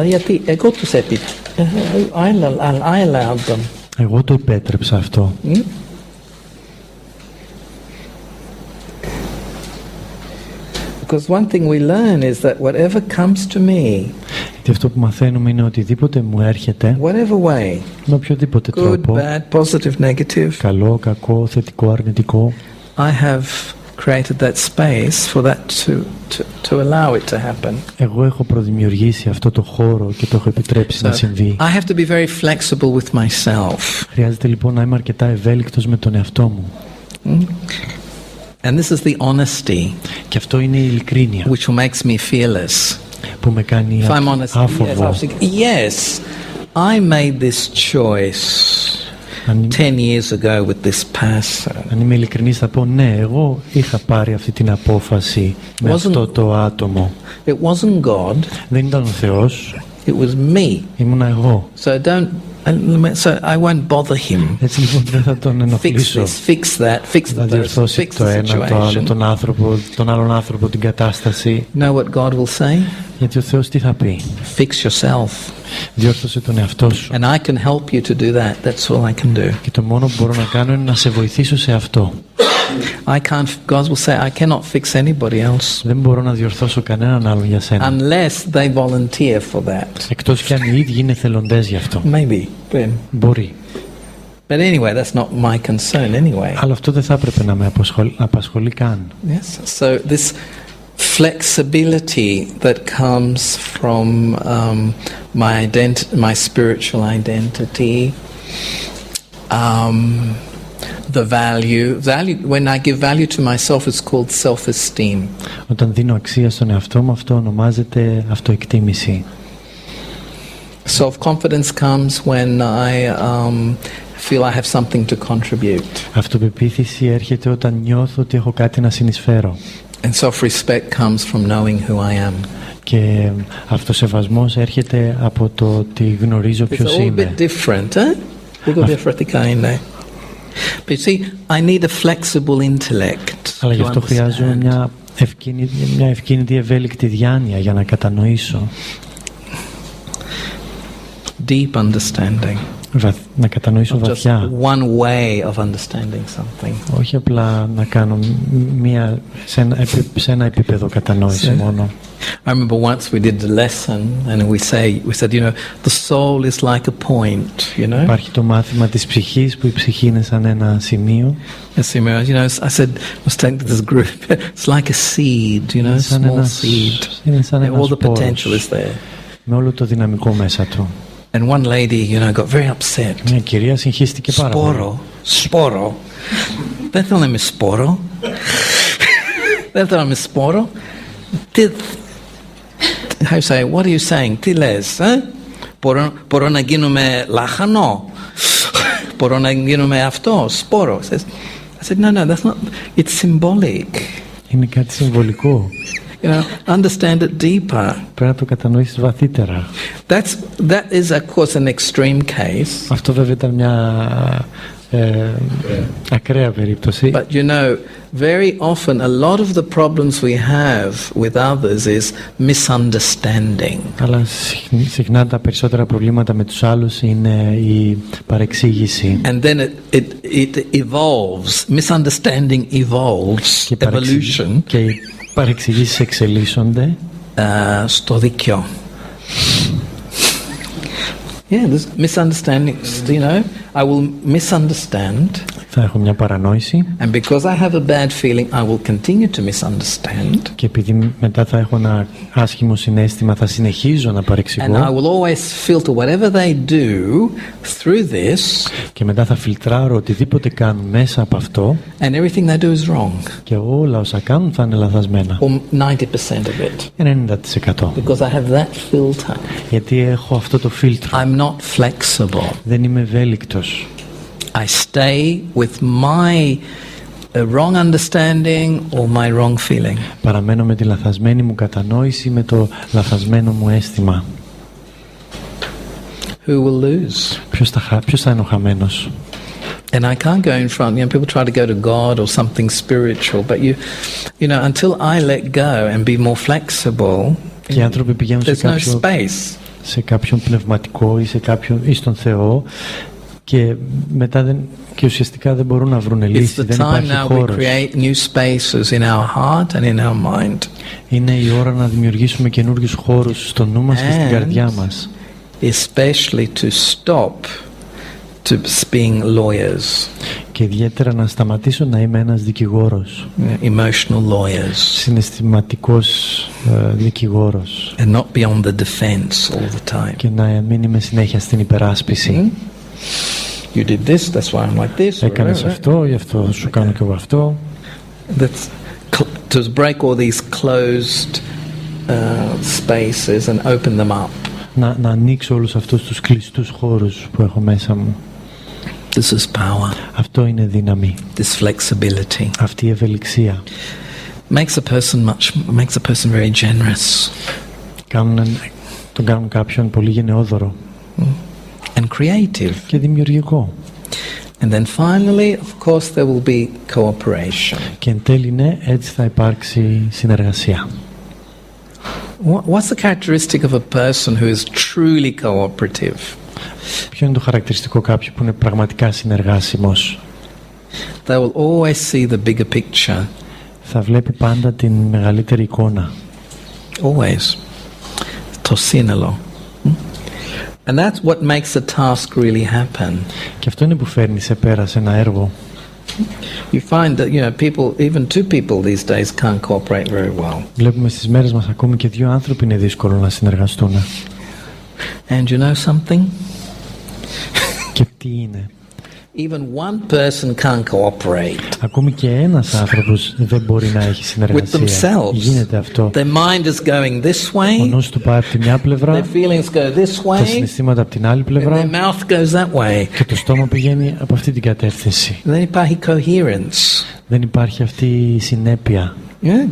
Γιατί εγώ τους I allowed them. Εγώ το επέτρεψα αυτό. Because one thing we learn is that whatever comes to me, γιατί αυτό που μαθαίνουμε είναι οτιδήποτε μου έρχεται, whatever way, με οποιοδήποτε good, τρόπο, bad, positive, negative, καλό, κακό, θετικό, αρνητικό, I have created that space for that to allow it to happen. Εγώ έχω προδημιουργήσει αυτό το χώρο και το έχω επιτρέψει να συμβεί. I have to be very flexible with myself. Χρειάζεται λοιπόν να είμαι αρκετά ευέλικτος με τον εαυτό μου. And this is the honesty. Και αυτό είναι η ειλικρίνεια. Which makes me fearless. Που με κάνει άφοβο. Yes, I made this choice 10 years ago with this person. Αν είμαι ειλικρινής θα πω ναι, εγώ είχα πάρει αυτή την απόφαση με αυτό το άτομο. It wasn't God. Δεν ήταν ο Θεός. It was me. Ήμουνα εγώ. So I won't bother him. Έτσι λοιπόν δεν θα τον ενοχλήσω. Fix that, fix the διορθώσει το ένα, το άλλο, τον άλλον άνθρωπο, την κατάσταση. Know what God will say? Γιατί ο Θεός τι θα πει? Fix yourself. Διόρθωσε τον εαυτό σου. And I can help you to do that. That's all I can do. Και το μόνο που μπορώ να κάνω είναι να σε βοηθήσω σε αυτό. God will say, I cannot fix anybody else. Δεν μπορώ να διορθώσω κανέναν άλλον για σένα. Unless they volunteer for that. Εκτός κι αν οι ίδιοι είναι θελοντές γι' αυτό. Maybe. Μπορεί. But anyway, that's not my concern anyway. Αλλά αυτό δεν θα έπρεπε να με απασχολεί καν. Yes. So this flexibility that comes from my spiritual identity, the value. When I give value to myself, it's called self-esteem. Όταν δίνω αξία στον εαυτό μου, αυτό ονομάζεται αυτοεκτίμηση. Self-confidence comes when I feel I have something to contribute. Αυτοπεποίθηση έρχεται όταν νιώθω ότι έχω κάτι να συνεισφέρω. And self-respect comes from knowing who I am. Και αυτοσεβασμός έρχεται από το ότι γνωρίζω ποιος είμαι. It's all a bit different, λίγο διαφορετικά είναι. But you see, I need a flexible intellect. Αλλά γι' αυτό χρειάζομαι μια ευκίνητη ευέλικτη διάνοια για να κατανοήσω. Deep understanding. Να κατανοήσω βαθιά. Just one way of understanding something. Όχι απλά να κάνω σε ένα επίπεδο κατανόηση μόνο. I remember once we did the lesson and we said, you know, the soul is like a point, you know. Υπάρχει το μάθημα της ψυχής που η ψυχή είναι σαν ένα σημείο. Yes, you know, I was telling to this group, it's like a seed, you know, a small seed. Είναι σαν ένας all the potential is there. Με όλο το δυναμικό μέσα του. And one lady, you know, got very upset. Μια κυρία συγχύστηκε πάρα πολύ. Σπόρο. Δεν θέλω να είμαι σπόρο. Δεν θέλω να είμαι σπόρο. How you say, what are you saying? Τι λες, Μπορώ να γίνομαι λάχανο. Μπορώ να γίνομαι αυτό, σπόρο. I said, no, that's not, it's symbolic. Είναι κάτι συμβολικό. You know, understand it deeper. Πρέπει να το κατανοήσεις βαθύτερα. That is, of course, an extreme case. Αυτό βέβαια ήταν μια ακραία περίπτωση. But you know, very often a lot of the problems we have with others is misunderstanding. Αλλά συχνά τα περισσότερα προβλήματα με τους άλλους είναι η παρεξήγηση. And then it evolves. Misunderstanding evolves. Evolution. Και οι παρεξηγήσεις εξελίσσονται στο δίκαιο. Yeah, there's misunderstandings, you know. I will misunderstand. Θα έχω μια παρανόηση. And because I have a bad feeling, I will continue to misunderstand. Και επειδή μετά θα έχω ένα άσχημο συναίσθημα, θα συνεχίζω να παρεξηγώ. And I will always filter whatever they do through this. Και μετά θα φιλτράρω οτιδήποτε κάνουν μέσα από αυτό. And everything they do is wrong. Και όλα όσα κάνουν θα είναι λαθασμένα. Or 90% of it. 90%. Because I have that filter. Γιατί έχω αυτό το φίλτρο. I'm not flexible. Δεν είμαι ευέλικτος. I stay with my wrong understanding or my wrong feeling. Παραμένω με τη λαθασμένη μου κατανόηση, με το λαθασμένο μου αίσθημα. Who will lose? Ποιος θα είναι ο χαμένος? And I can't go in front. You know, people try to go to God or something spiritual, but you know, until I let go and be more flexible, και οι άνθρωποι πηγαίνουν σε κάποιον πνευματικό ή στον Θεό. Και μετά και ουσιαστικά δεν μπορούν να βρουν λύση. Δεν υπάρχει χώρος. Είναι η ώρα να δημιουργήσουμε καινούργιους χώρους στο νου μας και στην καρδιά μας. Especially to stop to being lawyers. Και ιδιαίτερα να σταματήσω να είμαι ένας δικηγόρος. Emotional lawyers. Συναισθηματικός δικηγόρος. And not be on the defense all the time. Και να μην είμαι συνέχεια στην υπεράσπιση. You did this, that's why I'm like this. Έκανες αυτό, γι' αυτό σου κάνω και εγώ αυτό. That's to break all these closed spaces and open them up. Να ανοίξω όλους αυτούς τους κλειστούς χώρους που έχω μέσα μου. This is power. Αυτό είναι δύναμη. This flexibility. Αυτή η ευελιξία. Makes a person very generous. Τον κάνουν κάποιον πολύ γενναιόδωρο. And creative. Και δημιουργικό. And then finally, of course, there will be cooperation. Και εν τέλει, ναι, έτσι θα υπάρξει συνεργασία. What's the characteristic of a person who is truly cooperative? Ποιο είναι το χαρακτηριστικό κάποιου που είναι πραγματικά συνεργάσιμος? They will always see the bigger picture. Θα βλέπει πάντα την μεγαλύτερη εικόνα. Always. Το σύνολο. And that's what makes a task really happen. Και αυτό είναι που φέρνει σε πέρα σε ένα έργο. You find that, people, even two people these days can't cooperate very well. Βλέπουμε στις μέρες μας ακόμη και δύο άνθρωποι είναι δύσκολο να συνεργαστούν. And you know something? Και τι είναι? Even one person can't cooperate. Ακόμη και ένας άνθρωπος δεν μπορεί να έχει συνεργασία. With themselves. Γίνεται αυτό. Their mind is going this way. Ο νους του πάει από τη μια πλευρά. Their feelings go this way. Τα συναισθήματα από την άλλη πλευρά. And their mouth goes that way. Και το στόμα πηγαίνει από αυτή την κατεύθυνση. Δεν υπάρχει coherence. Δεν υπάρχει αυτή η συνέπεια. Yeah.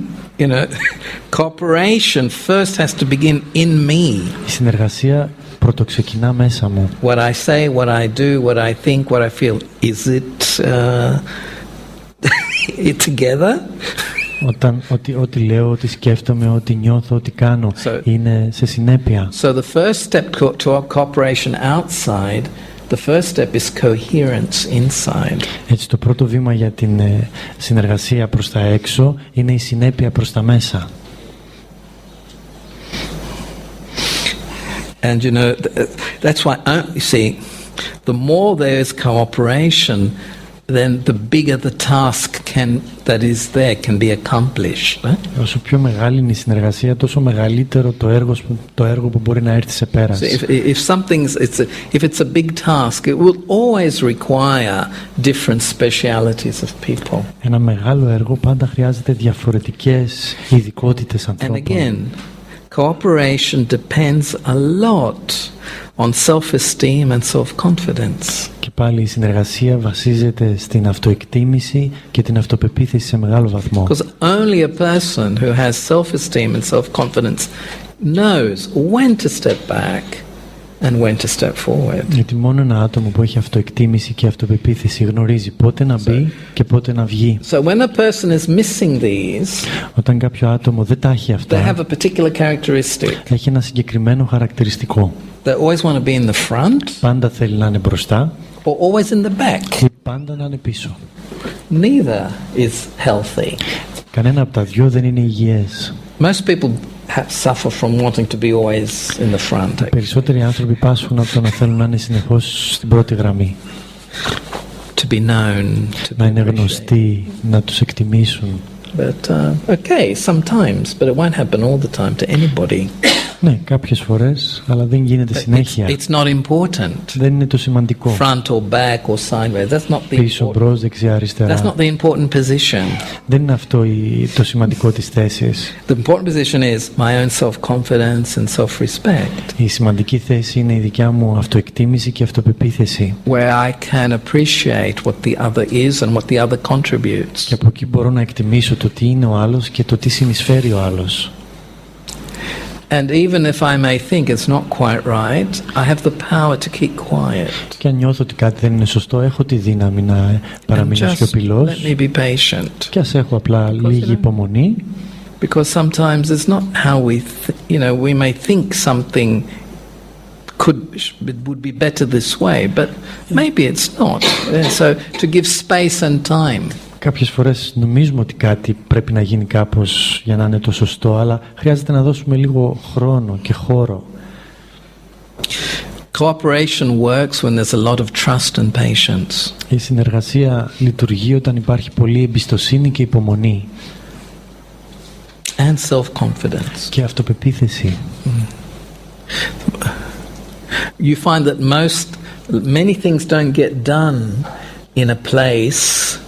Cooperation first has to begin in me. Η συνεργασία πρωτοξεκινά μέσα μου. What I say, what I do, what I think, what I feel. Is it together? Ό,τι λέω, ό,τι σκέφτομαι, ό,τι νιώθω, ό,τι κάνω είναι σε συνέπεια. So the first step to cooperation outside, the first step is coherence inside. Έτσι το πρώτο βήμα για την συνεργασία προς τα έξω είναι η συνέπεια προς τα μέσα. And that's why, you see, the more there is cooperation, then the bigger the task that is there can be accomplished. Όσο πιο μεγάλη είναι η συνεργασία, τόσο μεγαλύτερο το έργο που μπορεί να έρθει σε πέρας. If it's a big task, it will always require different specialities of people. Ένα μεγάλο έργο πάντα χρειάζεται διαφορετικές ειδικότητες ανθρώπων. And again, cooperation depends a lot on self-esteem and self-confidence. Και πάλι η συνεργασία βασίζεται στην αυτοεκτίμηση και την αυτοπεποίθηση σε μεγάλο βαθμό. Because only a person who has self-esteem and self-confidence knows when to step back and when to step forward. Γιατί μόνο ένα άτομο που έχει αυτοεκτίμηση και αυτοπεποίθηση γνωρίζει πότε να μπει και πότε να βγει. So when a person is missing these, όταν κάποιο άτομο δεν τα έχει αυτά, they have a particular characteristic. Έχει ένα συγκεκριμένο χαρακτηριστικό. They always want to be in the front. Πάντα θέλει να είναι μπροστά. Or always in the back. Ή πάντα να είναι πίσω. Neither is healthy. Κανένα από τα δυο δεν είναι υγιές. Most people suffer from wanting to be always in the front. Οι περισσότεροι άνθρωποι πάσχουν από το να θέλουν να είναι συνεχώς στην πρώτη γραμμή. To be known, να είναι γνωστοί, να τους εκτιμήσουν. But okay, sometimes, but it won't happen all the time to anybody. Ναι, κάποιες φορές, αλλά δεν γίνεται συνέχεια. It's not important. Δεν είναι το σημαντικό. Front or back or sideways. That's not the πίσω, μπρος, δεξιά, αριστερά. That's not the important position. Δεν είναι αυτό το σημαντικό της θέσης. The important position is my own self-confidence and self-respect. Η σημαντική θέση είναι η δικιά μου αυτοεκτίμηση και αυτοπεποίθηση. Where I can appreciate what the other is and what the other contributes. Και από εκεί μπορώ να εκτιμήσω το τι είναι ο άλλος και το τι συνεισφέρει ο άλλος. And even if I may think it's not quite right, I have the power to keep quiet. Και αν νιώθω ότι κάτι δεν είναι σωστό, έχω τη δύναμη να παραμείνω σιωπηλός. Let me be patient. Και ας έχω απλά λίγη υπομονή. Because sometimes it's not how we may think something would be better this way, but maybe it's not. So to give space and time. Κάποιες φορές νομίζουμε ότι κάτι πρέπει να γίνει κάπως για να είναι το σωστό, αλλά χρειάζεται να δώσουμε λίγο χρόνο και χώρο. Cooperation works when there's a lot of trust and patience. Η συνεργασία λειτουργεί όταν υπάρχει πολλή εμπιστοσύνη και υπομονή. And self-confidence. Και αυτοπεποίθηση. You find that many things don't get done in a place,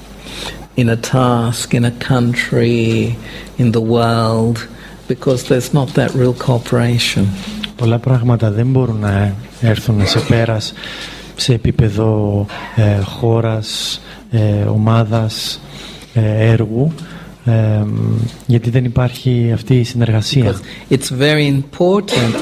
in a task, in a country, in the world, because there's not that real cooperation. Πολλά πράγματα δεν μπορούν να έρθουν σε πέρας σε επίπεδο χώρας, ομάδας, έργου, γιατί δεν υπάρχει αυτή η συνεργασία. It's very important,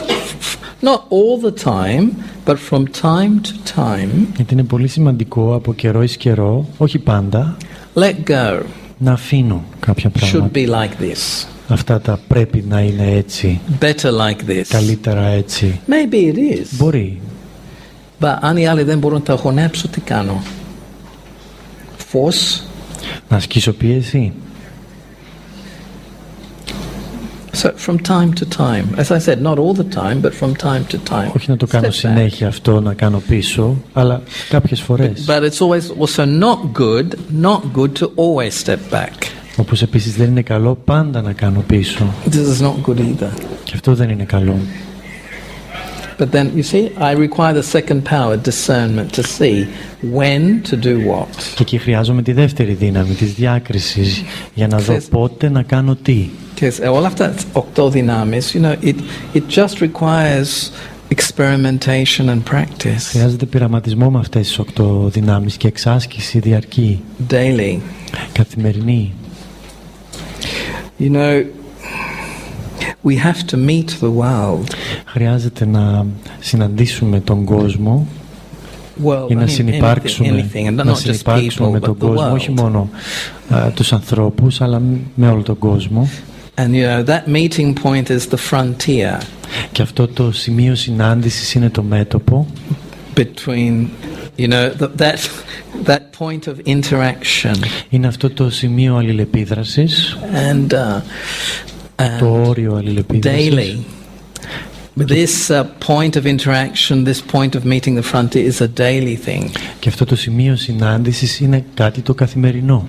not all the time, but from time to time. Γιατί είναι πολύ σημαντικό από καιρό εις καιρό, όχι πάντα, let go. Να αφήνω κάποια πράγματα. Should be like this. Αυτά τα πρέπει να είναι έτσι. Better like this. Καλύτερα έτσι. Maybe it is. Μπορεί. But αν οι άλλοι δεν μπορούν να τα χωνέψω, τι κάνω? Force. Να ασκήσω πίεση. So from time to time, as I said, not all the time, but from time to time. Όχι να το κάνω συνέχεια αυτό, να κάνω πίσω, αλλά κάποιες φορές. But it's always also not good to always step back. Όπως επίσης δεν είναι καλό πάντα να κάνω πίσω. This is not good either. Και αυτό δεν είναι καλό. But then you see, I require the second power, discernment, to see when to do what. Και εκεί χρειάζομαι τη δεύτερη δύναμη της διάκρισης για να δω πότε να κάνω τι. All αυτά 8 δυνάμεις, you know, it just requires experimentation and practice. Χρειάζεται πειραματισμό με αυτές τις 8 δυνάμεις και εξάσκηση διαρκή. Daily. Καθημερινή. You know, we have to meet the world. Χρειάζεται να συναντήσουμε τον κόσμο ή να συνυπάρξουμε με τον κόσμο, όχι μόνο τους ανθρώπους, αλλά με όλο τον κόσμο. And you know, that meeting point is the frontier. Και αυτό το σημείο συνάντησης είναι το μέτωπο. Between, you know, that point of interaction. Είναι αυτό το σημείο αλληλεπίδρασης. And το όριο αλληλεπίδρασης. Daily. This point of interaction, this point of meeting the frontier is a daily thing. Και αυτό το σημείο συνάντησης είναι κάτι το καθημερινό.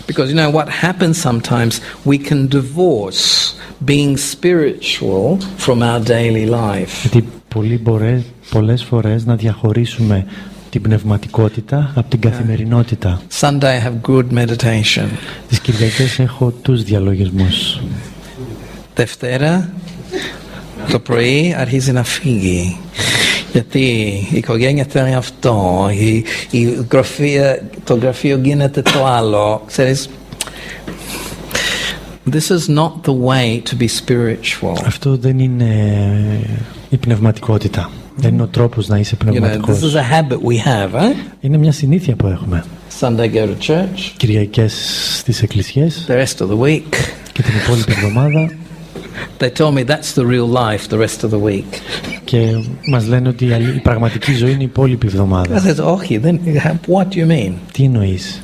Because you know what happens sometimes, we can divorce being spiritual from our daily life. Γιατί πολλές φορές να διαχωρίσουμε την πνευματικότητα από την καθημερινότητα. Sunday I have good meditation. Τις Κυριακές έχω τους διαλογισμούς. Δευτέρα το πρωί αρχίζει να φύγει. Γιατί η οικογένεια θέλει αυτό, το γραφείο γίνεται το άλλο. Ξέρεις, this is not the way to be spiritual. Αυτό δεν είναι η πνευματικότητα. Δεν είναι ο τρόπος να είσαι πνευματικός. This is a habit we have, Είναι μια συνήθεια που έχουμε. Sunday go to church. Κυριακές στις εκκλησίες. The rest of the week. Και την υπόλοιπη εβδομάδα. They told me that's the real life the rest of the week. Και μας λένε ότι η πραγματική ζωή είναι η υπόλοιπη εβδομάδα. I said, okay, then what do you mean? Τι εννοείς?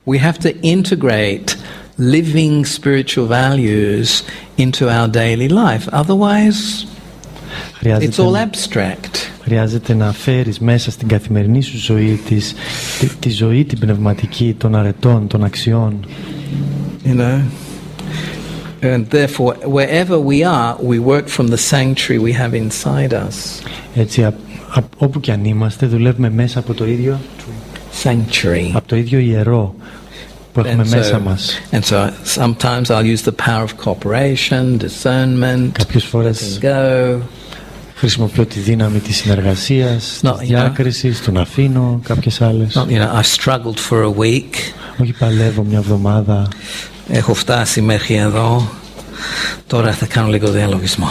We have to integrate living spiritual values into our daily life. Otherwise, it's all abstract. Χρειάζεται να φέρεις μέσα στην καθημερινή σου ζωή τη ζωή την πνευματική των αρετών, των αξιών. You know? And therefore, wherever we are, we work from the sanctuary we have inside us. Έτσι, όπου και αν είμαστε, δουλεύουμε μέσα από το ίδιο sanctuary. Από το ίδιο ιερό που έχουμε μέσα μας. And so sometimes I'll use the power of cooperation, discernment. Κάποιες φορές χρησιμοποιώ τη δύναμη της συνεργασίας, της διάκρισης, του να αφήνω, κάποιες άλλες. You know, I struggled for a week. Όχι, παλεύω μια εβδομάδα. Έχω φτάσει μέχρι εδώ. Τώρα θα κάνω λίγο διαλογισμό.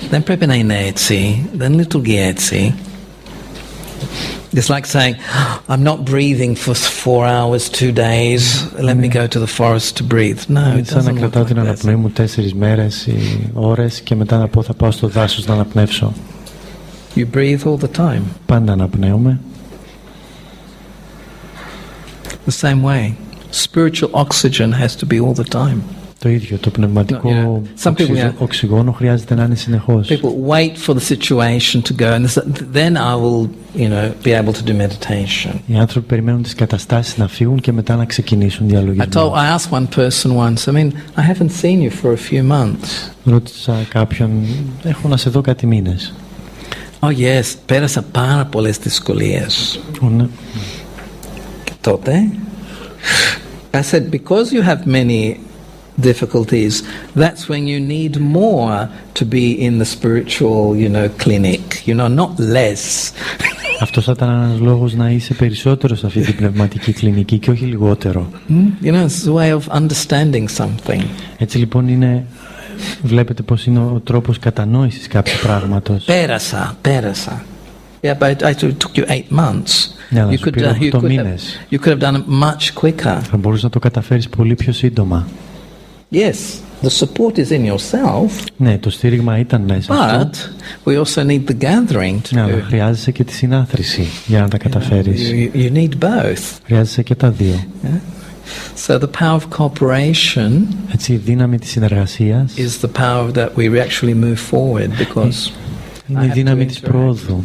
Δεν πρέπει να είναι έτσι. Δεν λειτουργεί έτσι. It's like saying, I'm not breathing for 4 hours, 2 days. Let me go to the forest to breathe. No, it doesn't. Σαν να κρατάω την αναπνοή μου 4 μέρες ή ώρες και μετά να πω θα πάω στο δάσος να αναπνεύσω. You breathe all the time. Πάντα αναπνέομαι. The same way. Spiritual oxygen has to be all the time. Το ίδιο, το πνευματικό οξυγόνο χρειάζεται να είναι συνεχώς. People wait for the situation to go and then I will, be able to do meditation. Οι άνθρωποι περιμένουν τις καταστάσεις να φύγουν και μετά να ξεκινήσουν διαλογισμό. I asked one person once, I haven't seen you for a few months. Ρώτησα κάποιον, έχω να σε δω κάτι μήνες. Oh yes, πέρασα πάρα πολλές δυσκολίες. Ναι. Και τότε, I said, because you have many difficulties, that's when you need more to be in the spiritual, clinic, not less. Αυτός θα ήταν ένας λόγος να είσαι περισσότερο σε αυτή την πνευματική κλινική και όχι λιγότερο. It's a way of understanding something. Έτσι λοιπόν βλέπετε πως είναι ο τρόπος κατανόησης κάποιου πράγματος. Πέρασα. Yeah, but it took you 8 months. You could have done it much quicker. Θα μπορούσες να το καταφέρεις πολύ πιο σύντομα. Yes, the support is in yourself. Ναι, το στήριγμα ήταν μέσα. But we also need the gathering to. Ναι, αλλά χρειάζεσαι και τη συνάθρηση για να τα καταφέρεις. You need both. Χρειάζεσαι και τα δύο. Yeah? So the power of cooperation. Έτσι, η δύναμη της συνεργασίας is the power that we actually move forward because. Είναι η δύναμη της προόδου.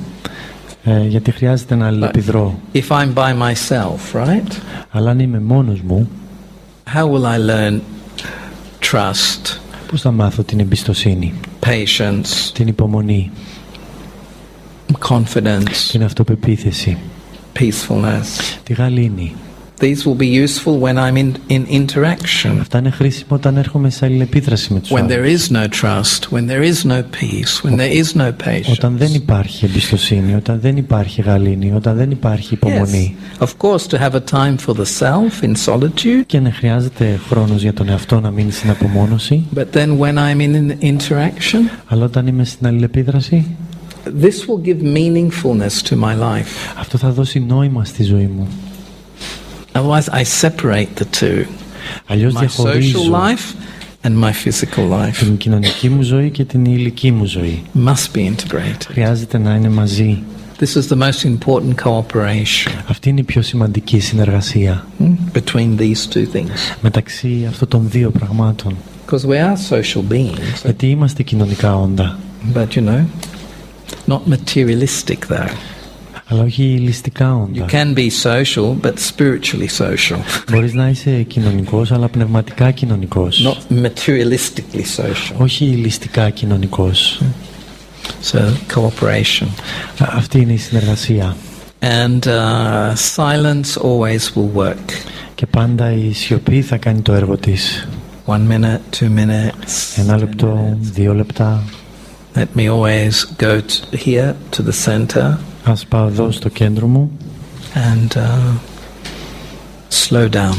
Γιατί χρειάζεται να αλληλεπιδρώ. If I'm by myself, right? Αλλά αν είμαι μόνος μου, how will I learn trust? Πώς θα μάθω την εμπιστοσύνη, patience, την υπομονή, confidence, την αυτοπεποίθηση, peacefulness, τη γαλήνη. These will be useful when I'm in interaction. Αυτά είναι χρήσιμο όταν έρχομαι σε αλληλεπίδραση με τους when άλλους. there is no trust, when there is no peace, when there is no patience. Όταν δεν υπάρχει εμπιστοσύνη, όταν δεν υπάρχει γαλήνη, όταν δεν υπάρχει υπομονή. Yes, of course, to have a time for the self in solitude. Και να χρειάζεται χρόνος για τον εαυτό να μείνει στην απομόνωση. But then when I'm in interaction. Αλλά όταν είμαι στην αλληλεπίδραση. This will give meaningfulness to my life. Αυτό θα δώσει νόημα στη ζωή μου. Otherwise, I separate the two. Αλλιώς my διαχωρίζω social life and my physical life. Την κοινωνική μου ζωή και την ηλική μου ζωή. Must be integrated. Χρειάζεται να είναι μαζί. This is the most important cooperation. Αυτή είναι η πιο σημαντική συνεργασία. Between these two things. Μεταξύ αυτών των δύο πραγμάτων. Because we are social beings. Γιατί είμαστε κοινωνικά όντα. But not materialistic though. Αλλά όχι ληστικά όντα. You can be social, but spiritually social. Μπορείς να είσαι κοινωνικός, αλλά πνευματικά κοινωνικός. Not materialistically social. Όχι ληστικά κοινωνικός. So, cooperation. Αυτή είναι η συνεργασία. And silence always will work. Και πάντα η σιωπή θα κάνει το έργο της. 1 minute, 2 minutes. 1 λεπτό, 2 λεπτά. Let me always go here to the center. Ας πάω εδώ στο κέντρο μου. And slow down.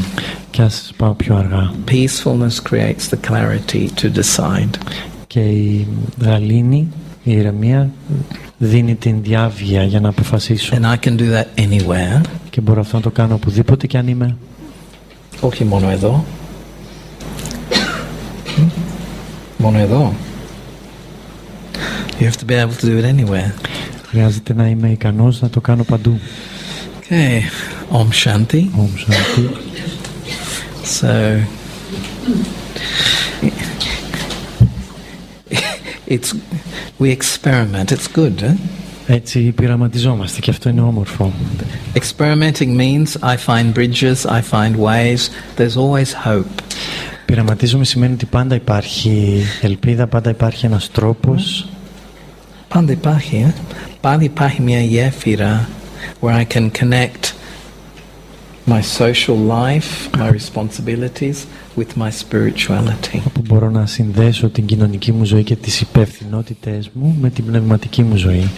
Και ας πάω πιο αργά. Peacefulness creates the clarity to decide. Και η γαλήνη, η ηρεμία δίνει την διάβγεια για να αποφασίσω. And I can do that anywhere. Και μπορώ αυτό να το κάνω οπουδήποτε και αν είμαι. Όχι μόνο εδώ. Μόνο εδώ. You have to be able to do it anywhere. Χρειάζεται να είμαι ικανός να το κάνω παντού. Okay. Om Shanti. Om Shanti. So we experiment. It's good, eh? Έτσι πειραματιζόμαστε και αυτό είναι όμορφο. Experimenting means I find bridges, I find ways. There's always hope. Πειραματίζομαι σημαίνει ότι πάντα υπάρχει ελπίδα, πάντα υπάρχει ένας τρόπος. Πάντα υπάρχει, πάντα υπάρχει μια γέφυρα where I can connect my social life, my responsibilities with my spirituality. Όπου μπορώ να συνδέσω την κοινωνική μου ζωή και τις υπευθυνότητες μου με την πνευματική μου ζωή.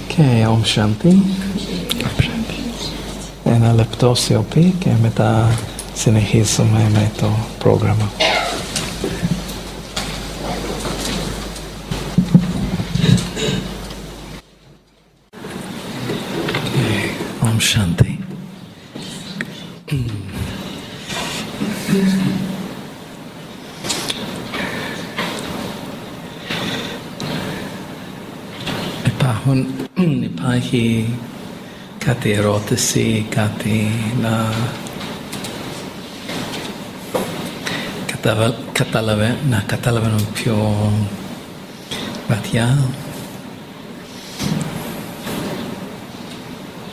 Okay, Om Shanti. Ένα λεπτό σιωπή και μετά συνεχίσουμε με το πρόγραμμα. Om Shanti. Υπάρχει κάτι ερώτηση, κάτι να να καταλαβαίνω πιο βαθιά.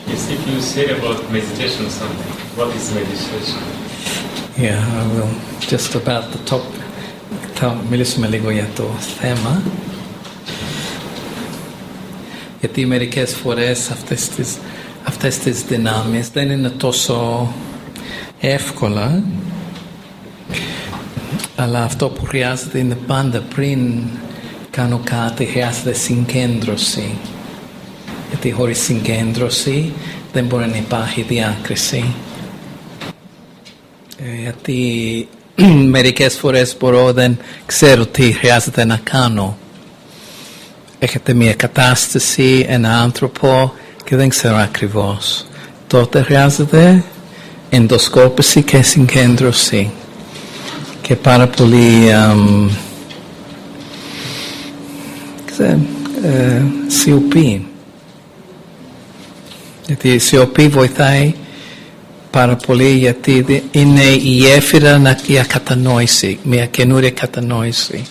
Yes, if you say about meditation something, what is meditation? Yeah, I will. Just about the top. Θα μιλήσουμε λίγο για το θέμα. Γιατί μερικές φορές αυτές τις δυνάμεις δεν είναι τόσο εύκολα, αλλά αυτό που χρειάζεται είναι πάντα πριν κάνω κάτι, χρειάζεται συγκέντρωση. Γιατί χωρίς συγκέντρωση δεν μπορεί να υπάρχει διάκριση. Γιατί μερικές φορές δεν ξέρω τι χρειάζεται να κάνω. Έχετε μια κατάσταση, ένα άνθρωπο και δεν ξέρω ακριβώς. Τότε χρειάζεται ενδοσκόπηση και συγκέντρωση. Και πάρα πολύ σιωπή. Γιατί η σιωπή βοηθάει πάρα πολύ, γιατί είναι η γέφυρα για κατανόηση, μια καινούρια κατανόηση.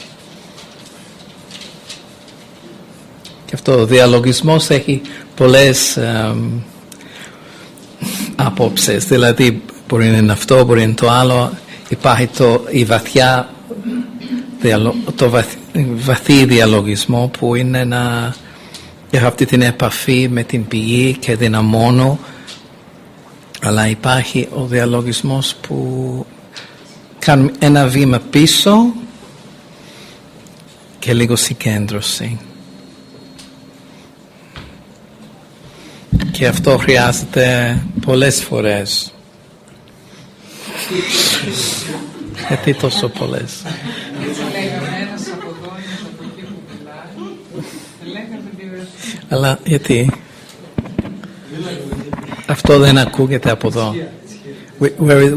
Και αυτό ο διαλογισμός έχει πολλές απόψεις, δηλαδή μπορεί να είναι αυτό, μπορεί να είναι το άλλο. Υπάρχει η βαθιά, το βαθύ διαλογισμό που είναι να έχω αυτή την επαφή με την πηγή και δυναμώνω, αλλά υπάρχει ο διαλογισμός που κάνει ένα βήμα πίσω και λίγο συγκέντρωση. Και αυτό χρειάζεται πολλές φορές. Γιατί τόσο πολλές? Αλλά γιατί? Αυτό δεν ακούγεται από εδώ.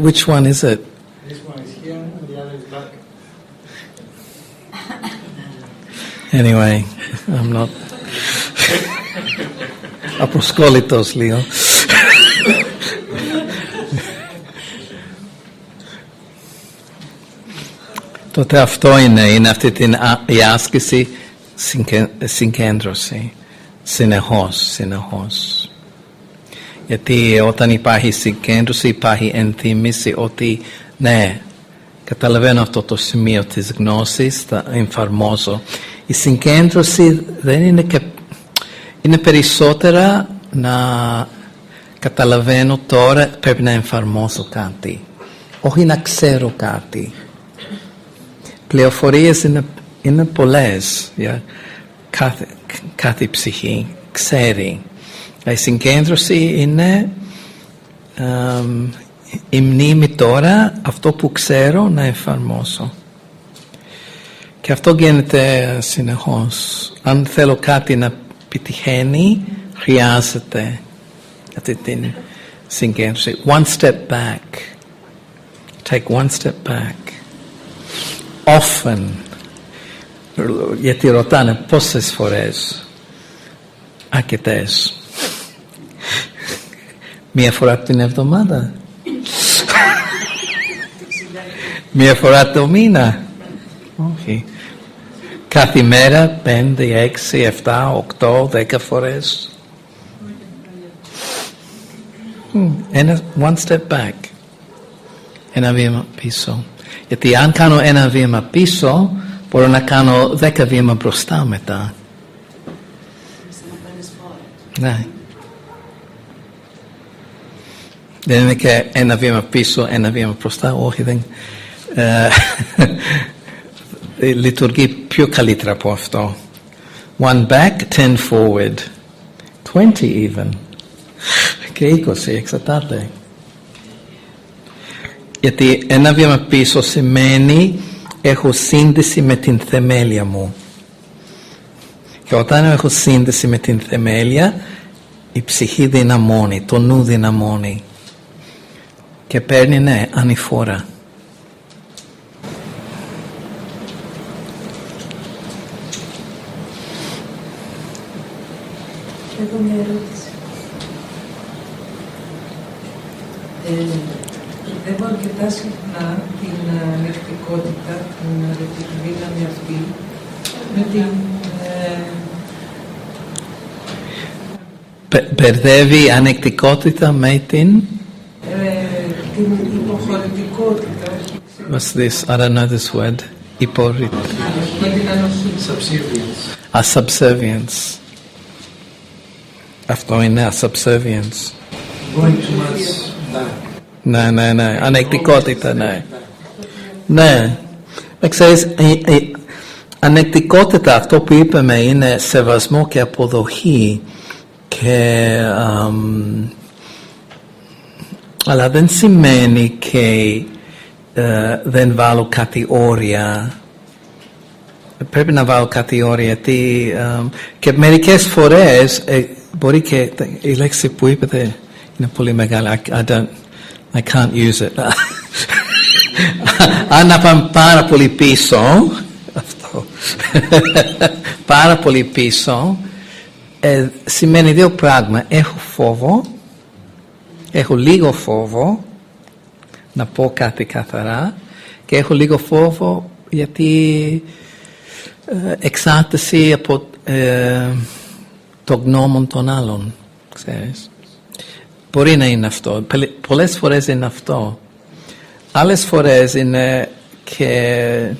Which one is it? This one is here and the other is back. Anyway, I'm not... Απροσκόλλητος λίγο. Τότε αυτό είναι αυτή η άσκηση συγκέντρωση. Συνεχώς. Γιατί όταν υπάρχει συγκέντρωση υπάρχει ενθύμηση ότι ναι, καταλαβαίνω αυτό το σημείο της γνώσης, θα εφαρμόζω. Η συγκέντρωση δεν είναι και... είναι περισσότερα να καταλαβαίνω τώρα πρέπει να εφαρμόσω κάτι. Όχι να ξέρω κάτι. Πληροφορίες είναι πολλές για κάθε ψυχή. Ξέρει. Η συγκέντρωση είναι η μνήμη τώρα, αυτό που ξέρω να εφαρμόσω. Και αυτό γίνεται συνεχώς. Αν θέλω κάτι να επιτυχαίνει, χρειάζεται αυτή την συγκέντρωση. One step back. Take one step back. Often. Γιατί ρωτάνε πόσες φορές? Αρκετές. Μία φορά την εβδομάδα? Μία φορά το μήνα? Όχι. Κάθε μέρα 5, 6, 7, 8, 10 φορές. One step back. Ένα βήμα πίσω. Γιατί αν κάνω ένα βήμα πίσω, μπορώ να κάνω 10 βήμα μπροστά μετά. Ναι. Δεν είναι και ένα βήμα πίσω, ένα βήμα μπροστά. Όχι, δεν... λειτουργεί πιο καλύτερα από αυτό. One back, 10 forward. 20 even. Και 20, εξαρτάται. Γιατί ένα βήμα πίσω σημαίνει έχω σύνδεση με την θεμέλια μου. Και όταν έχω σύνδεση με την θεμέλια, η ψυχή δυναμώνει, το νου δυναμώνει. Και παίρνει, ναι, ανηφόρα. Έχω μια ερώτηση. Πιστεύω αρκετά συχνά την ανεκτικότητα, τη δύναμη αυτή, με την... Μπερδεύει ανεκτικότητα με την... την υποχωρητικότητα. What's this? I don't know this word. Subservience. Subservience. Αυτό είναι subservience. Going too much back. Ναι. Ανεκτικότητα, ναι. Ναι. Ξέρεις, ανεκτικότητα, αυτό που είπαμε, είναι σεβασμό και αποδοχή. Αλλά δεν σημαίνει και δεν βάλω κάτι όρια. Πρέπει να βάλω κάτι όρια. Και μερικές φορές μπορεί και η λέξη που είπατε είναι πολύ μεγάλη. I can't use it. Αν να πάμε πάρα πολύ πίσω, αυτό, πάρα πολύ πίσω, σημαίνει δύο πράγματα. Έχω φόβο, έχω λίγο φόβο, να πω κάτι καθαρά, και έχω λίγο φόβο γιατί εξάρτηση από το γνώμων των άλλων, ξέρεις. Μπορεί να είναι αυτό. Πολλές φορές είναι αυτό. Άλλες φορές είναι και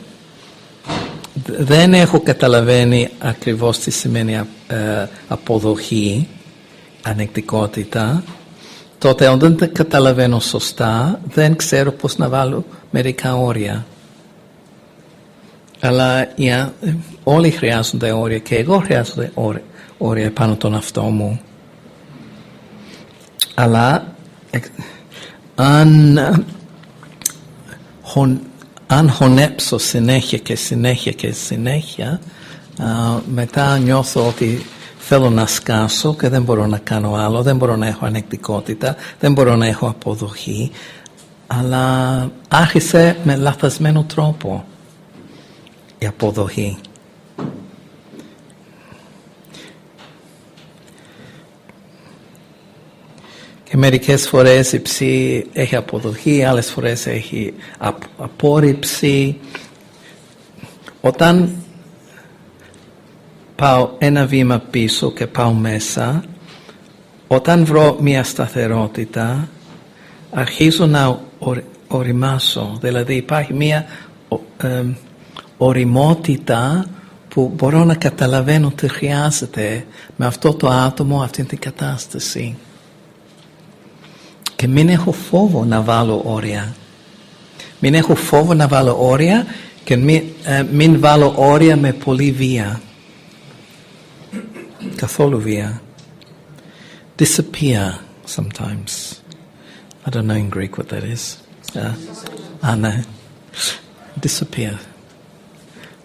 δεν έχω καταλαβαίνει ακριβώς τι σημαίνει αποδοχή, ανεκτικότητα. Τότε όταν δεν καταλαβαίνω σωστά, δεν ξέρω πώς να βάλω μερικά όρια. Αλλά όλοι χρειάζονται όρια και εγώ χρειάζονται όρια πάνω τον αυτό μου. Αλλά αν χωνέψω συνέχεια, μετά νιώθω ότι θέλω να σκάσω και δεν μπορώ να κάνω άλλο, δεν μπορώ να έχω ανεκτικότητα, δεν μπορώ να έχω αποδοχή, αλλά άρχισε με λαθασμένο τρόπο η αποδοχή. Και μερικές φορές η ψυχή έχει αποδοχή, άλλες φορές έχει απόρριψη. Όταν πάω ένα βήμα πίσω και πάω μέσα, όταν βρω μια σταθερότητα, αρχίζω να οριμάσω. Δηλαδή υπάρχει μια οριμότητα που μπορώ να καταλαβαίνω τι χρειάζεται με αυτό το άτομο, αυτή την κατάσταση. Και μην έχω φόβο να βάλω όρια. Μην έχω φόβο να βάλω όρια και μην βάλω όρια με πολύ βία. Καθόλου βία. Disappear sometimes. I don't know in Greek what that is. Ναι. Disappear.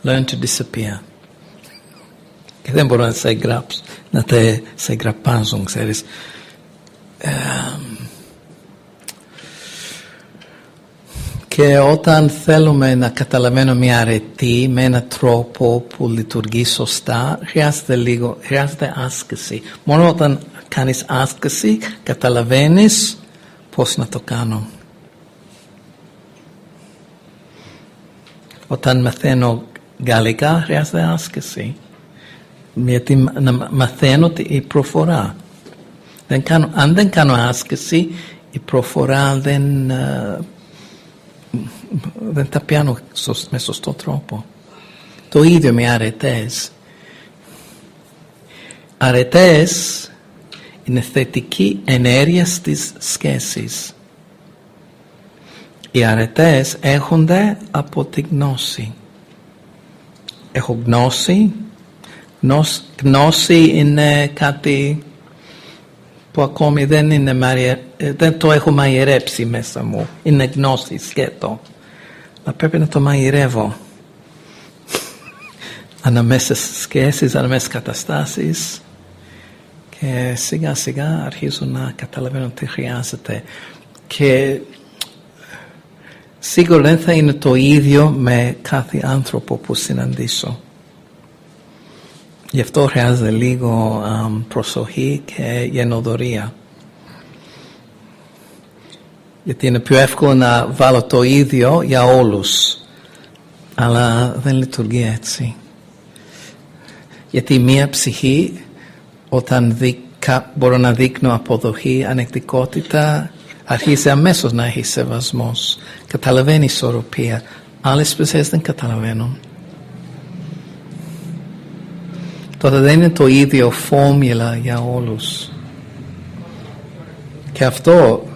Learn to disappear. Και δεν μπορώ να σε γράψω, να σε γραπάζουν, ξέρεις. Και όταν θέλουμε να καταλαβαίνουμε μια αρετή με έναν τρόπο που λειτουργεί σωστά, χρειάζεται άσκηση. Μόνο όταν κάνεις άσκηση, καταλαβαίνεις πώς να το κάνω. Όταν μαθαίνω γαλλικά, χρειάζεται άσκηση. Γιατί να μαθαίνω η προφορά. Αν δεν κάνω άσκηση, η προφορά δεν τα πιάνω με σωστό τρόπο. Το ίδιο με αρετές. Αρετές είναι θετική ενέργεια στις σχέσεις. Οι αρετές έχονται από τη γνώση. Έχω γνώση. Γνώση είναι κάτι που ακόμη δεν το έχω μαϊρέψει μέσα μου. Είναι γνώση, σκέτο. Αλλά πρέπει να το μαϊρεύω. Ανάμεσα στις σχέσεις, ανάμεσα καταστάσεις. Και σιγά σιγά αρχίζω να καταλαβαίνω τι χρειάζεται. Και σίγουρα δεν θα είναι το ίδιο με κάθε άνθρωπο που συναντήσω. Γι' αυτό χρειάζεται λίγο προσοχή και γενοδορία. Γιατί είναι πιο εύκολο να βάλω το ίδιο για όλους. Αλλά δεν λειτουργεί έτσι. Γιατί μία ψυχή, όταν μπορώ να δείχνω αποδοχή, ανεκτικότητα, αρχίζει αμέσως να έχει σεβασμός. Καταλαβαίνει ισορροπία. Άλλες ψυχές δεν καταλαβαίνουν. Τότε δεν είναι το ίδιο φόρμουλα για όλους. Και αυτό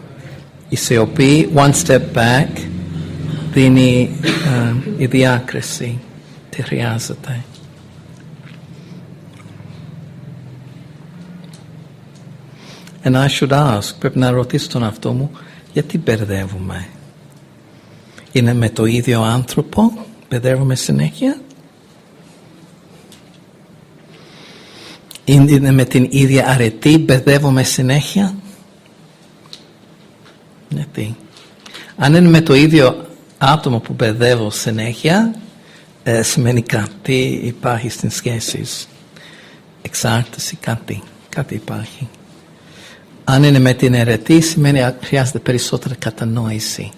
η σιωπή, one step back, δίνει η διάκριση. Τι χρειάζεται. And I should ask, πρέπει να ρωτήσω τον εαυτό μου, γιατί μπερδεύουμε. Είναι με το ίδιο άνθρωπο, μπερδεύουμε συνέχεια. Είναι με την ίδια αρετή, μπερδεύουμε συνέχεια. Γιατί. Αν είναι με το ίδιο άτομο που μπερδεύω συνέχεια, σημαίνει κάτι υπάρχει στις σχέσεις. Εξάρτηση, κάτι υπάρχει. Αν είναι με την αιρετή, σημαίνει χρειάζεται περισσότερη κατανόηση.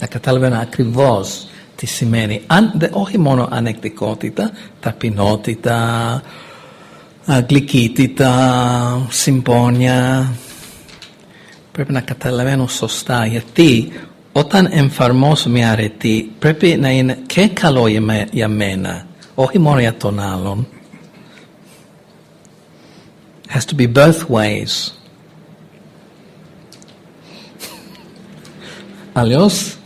Να καταλαβαίνω ακριβώς τι σημαίνει. Όχι μόνο ανεκτικότητα, ταπεινότητα, γλυκύτητα, συμπόνια. Πρέπει να καταλαβαίνω σωστά, γιατί όταν εμφαρμόσω μια αρετή πρέπει να είναι και καλό για μένα, όχι μόνο για τον άλλον. Has to be both ways. Αλλιώς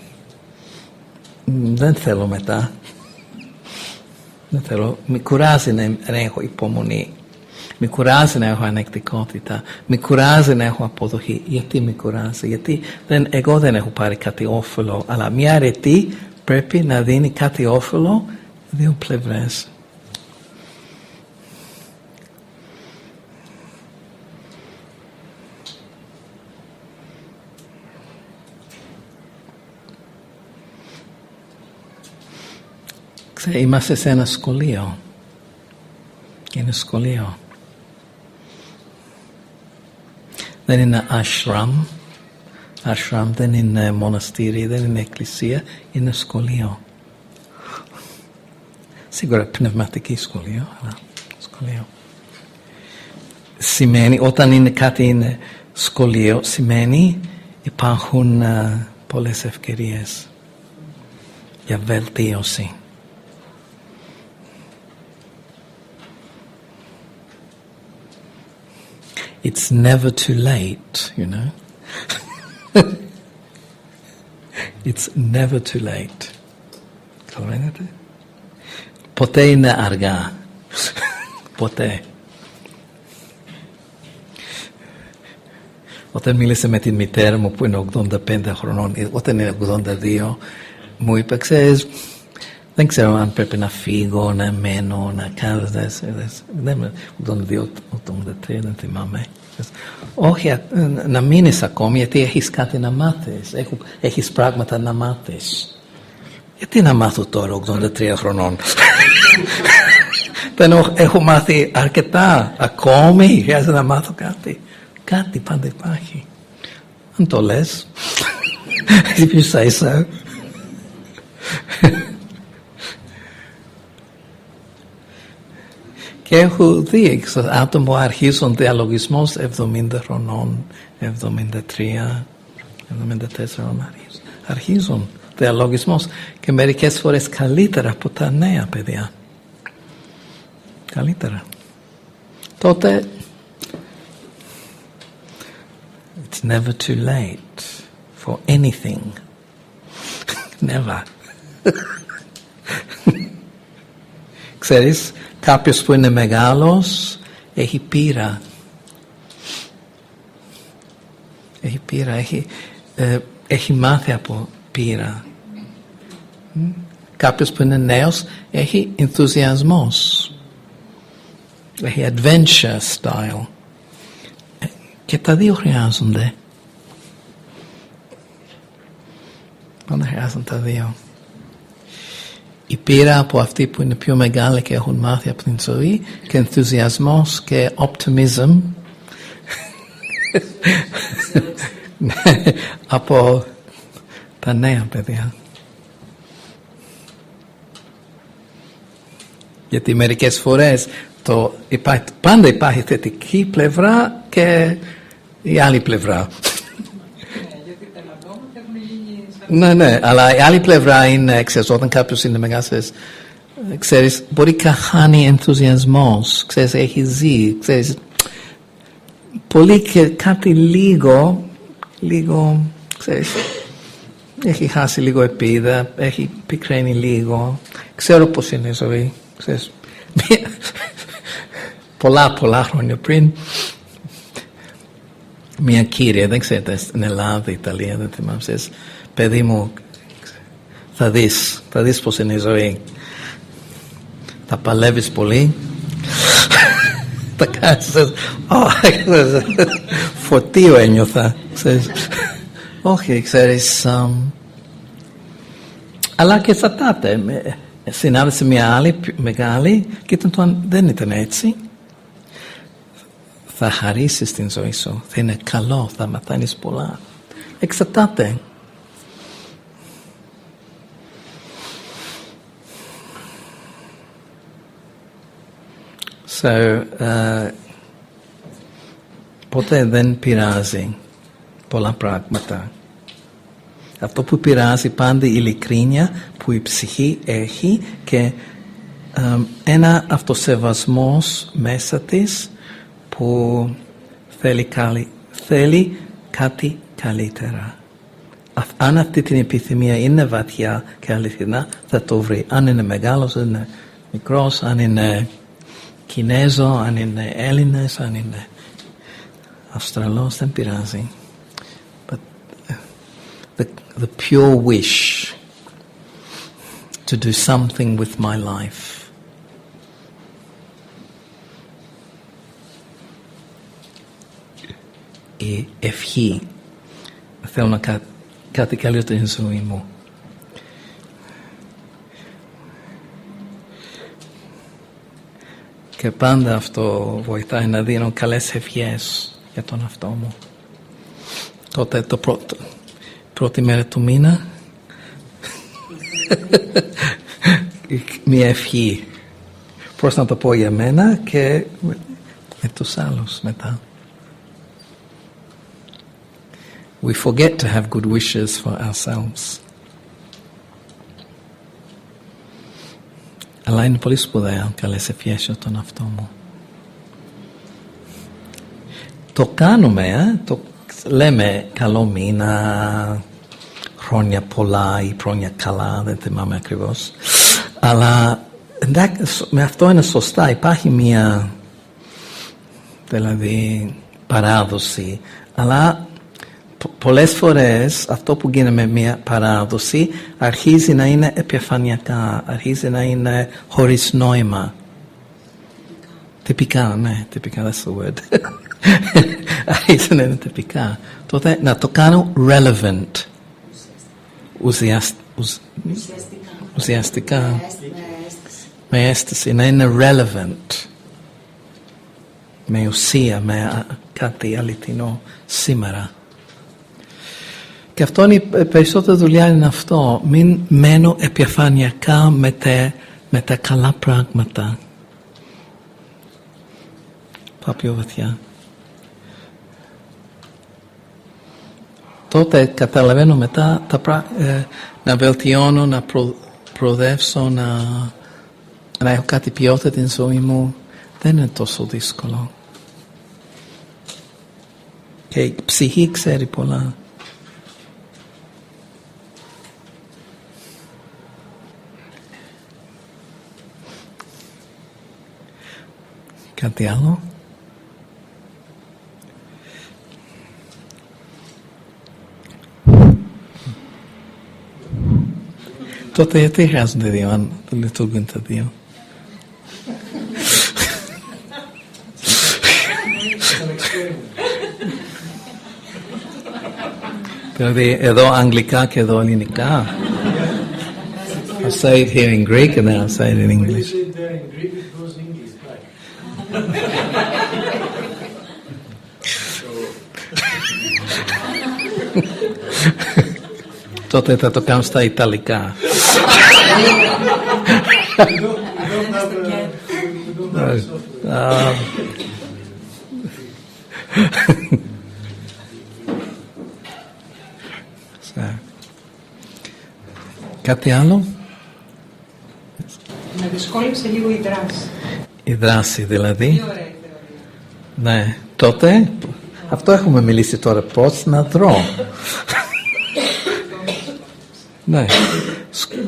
δεν θέλω μετά. Δεν θέλω. Με κουράζει να έχω υπομονή. Με κουράζει να έχω ανεκτικότητα. Με κουράζει να έχω αποδοχή. Γιατί με κουράζει? Γιατί εγώ δεν έχω πάρει κάτι όφελο. Αλλά μια αρετή πρέπει να δίνει κάτι όφελο δύο πλευρές. Είμαστε σε ένα σχολείο. Είναι σχολείο. Δεν είναι ashram. Ashram δεν είναι μοναστήρι, δεν είναι εκκλησία. Είναι σχολείο. Σίγουρα πνευματική σχολείο, αλλά σχολείο. Σημαίνει, όταν είναι κάτι είναι σχολείο, σημαίνει υπάρχουν πολλές ευκαιρίες για βελτίωση. It's never too late, you know. It's never too late. Καταλαβαίνετε? Ποτέ είναι αργά. Ποτέ. Όταν μίλησα με την μητέρα μου που είναι 85 χρονών, όταν είναι 82, μου είπε, ξέρεις, δεν ξέρω αν πρέπει να φύγω, να μένω, να κάνω. Δεν 82, 83, δεν θυμάμαι. Όχι, να μείνεις ακόμη, γιατί έχεις κάτι να μάθεις. Έχεις πράγματα να μάθεις. Γιατί να μάθω τώρα 83 χρονών? Δεν έχω μάθει αρκετά. Ακόμη χρειάζεται να μάθω κάτι. Κάτι πάντα υπάρχει. Αν το λες, ποιος θα είσαι? Και έχω δει άτομα που αρχίζουν διαλογισμός 70 χρονών, 73, 74 αρχίζουν διαλογισμός και μερικές φορές καλύτερα από τα νέα παιδιά. Καλύτερα. Τότε it's never too late for anything. Never. Ξέρεις, κάποιος που είναι μεγάλος έχει πείρα. Έχει πείρα, έχει μάθει από πείρα. Κάποιος που είναι νέος έχει ενθουσιασμός. Έχει adventure style. Και τα δύο χρειάζονται. Πάντα χρειάζονται τα δύο. Η πείρα από αυτοί που είναι πιο μεγάλοι και έχουν μάθει από την ζωή και ενθουσιασμός και optimism Από τα νέα παιδιά. Γιατί μερικές φορές πάντα υπάρχει θετική πλευρά και η άλλη πλευρά. Ναι, αλλά η άλλη πλευρά είναι, ξέρεις, όταν κάποιος είναι μεγάλος, ξέρεις, μπορεί να χάνει ενθουσιασμός, ξέρεις, έχει ζει, ξέρεις, πολύ και κάτι λίγο, ξέρεις, έχει χάσει λίγο επίδα, έχει πικραίνει λίγο, ξέρω πώς είναι η ζωή, ξέρεις, πολλά χρόνια πριν, μια κύρια, δεν ξέρετε, στην Ελλάδα, Ιταλία, δεν θυμάμαι, ξέρεις, παιδί μου, θα δεις πώς είναι η ζωή. Θα παλεύεις πολύ. Θα κάνεις, φωτίο ένιωθα. Όχι, ξέρεις, αλλά και στατάτε. Συνάντησε μια άλλη μεγάλη και δεν ήταν έτσι. Θα χαρίσεις την ζωή σου. Θα είναι καλό, θα μαθαίνεις πολλά. Εξαρτάται. Ποτέ δεν πειράζει πολλά πράγματα. Αυτό που πειράζει πάντα η ειλικρίνεια που η ψυχή έχει και ένα αυτοσεβασμός μέσα της που θέλει κάτι καλύτερα. Αν αυτή την επιθυμία είναι βαθιά και αληθινά, θα το βρει. Αν είναι μεγάλος, αν είναι μικρός, αν είναι Κινέζο, αν είναι Έλληνες, αν είναι Αυστραλός, δεν πειράζει. But the pure wish to do something with my life. Η ευχή. Θέλω να κάτι καλύτερο στην ζωή μου. Και πάντα αυτό βοηθάει να δίνω καλές ευχές για τον αυτό μου. Τότε πρώτη μέρα του μήνα μια ευχή. Πώς να το πω για μένα και με τους άλλους μετά. We forget to have good wishes for ourselves. Αλλά είναι πολύ σπουδαία καλές ευχές για τον αυτό μου. Το κάνουμε, λέμε καλό μήνα, χρόνια πολλά ή χρόνια καλά, δεν θυμάμαι ακριβώς. Αλλά με αυτό είναι σωστά, υπάρχει μια δηλαδή παράδοση, αλλά πολλές φορές αυτό που γίνεται με μια παράδοση αρχίζει να είναι επιφανειακά, αρχίζει να είναι χωρίς νόημα. Τυπικά, ναι, τυπικά, that's the word. Αρχίζει να είναι τυπικά. Τότε να το κάνω relevant. Ουσιαστικά. Με αίσθηση, να είναι relevant. Με ουσία, με κάτι αληθινό σήμερα. Και αυτό είναι η περισσότερη δουλειά, είναι αυτό. Μην μένω επιφανειακά με τα καλά πράγματα. Πάω πιο βαθιά. Τότε καταλαβαίνω μετά να βελτιώνω, να προοδεύσω, να έχω κάτι ποιότητα την ζωή μου. Δεν είναι τόσο δύσκολο. Και η ψυχή ξέρει πολλά. Κάτι άλλο? Τότε γιατί χρειάζονται δύο, αν δεν λειτουργούν τα δύο? Δηλαδή εδώ αγγλικά και εδώ ελληνικά. I'll say it here in Greek and then I'll say it in English. Τότε θα το κάνω στα Ιταλικά. Κάτι άλλο? Με δυσκόλεψε λίγο η δράση. Η δράση δηλαδή. Ναι, τότε αυτό έχουμε μιλήσει τώρα, πώς να δρώ. Ναι,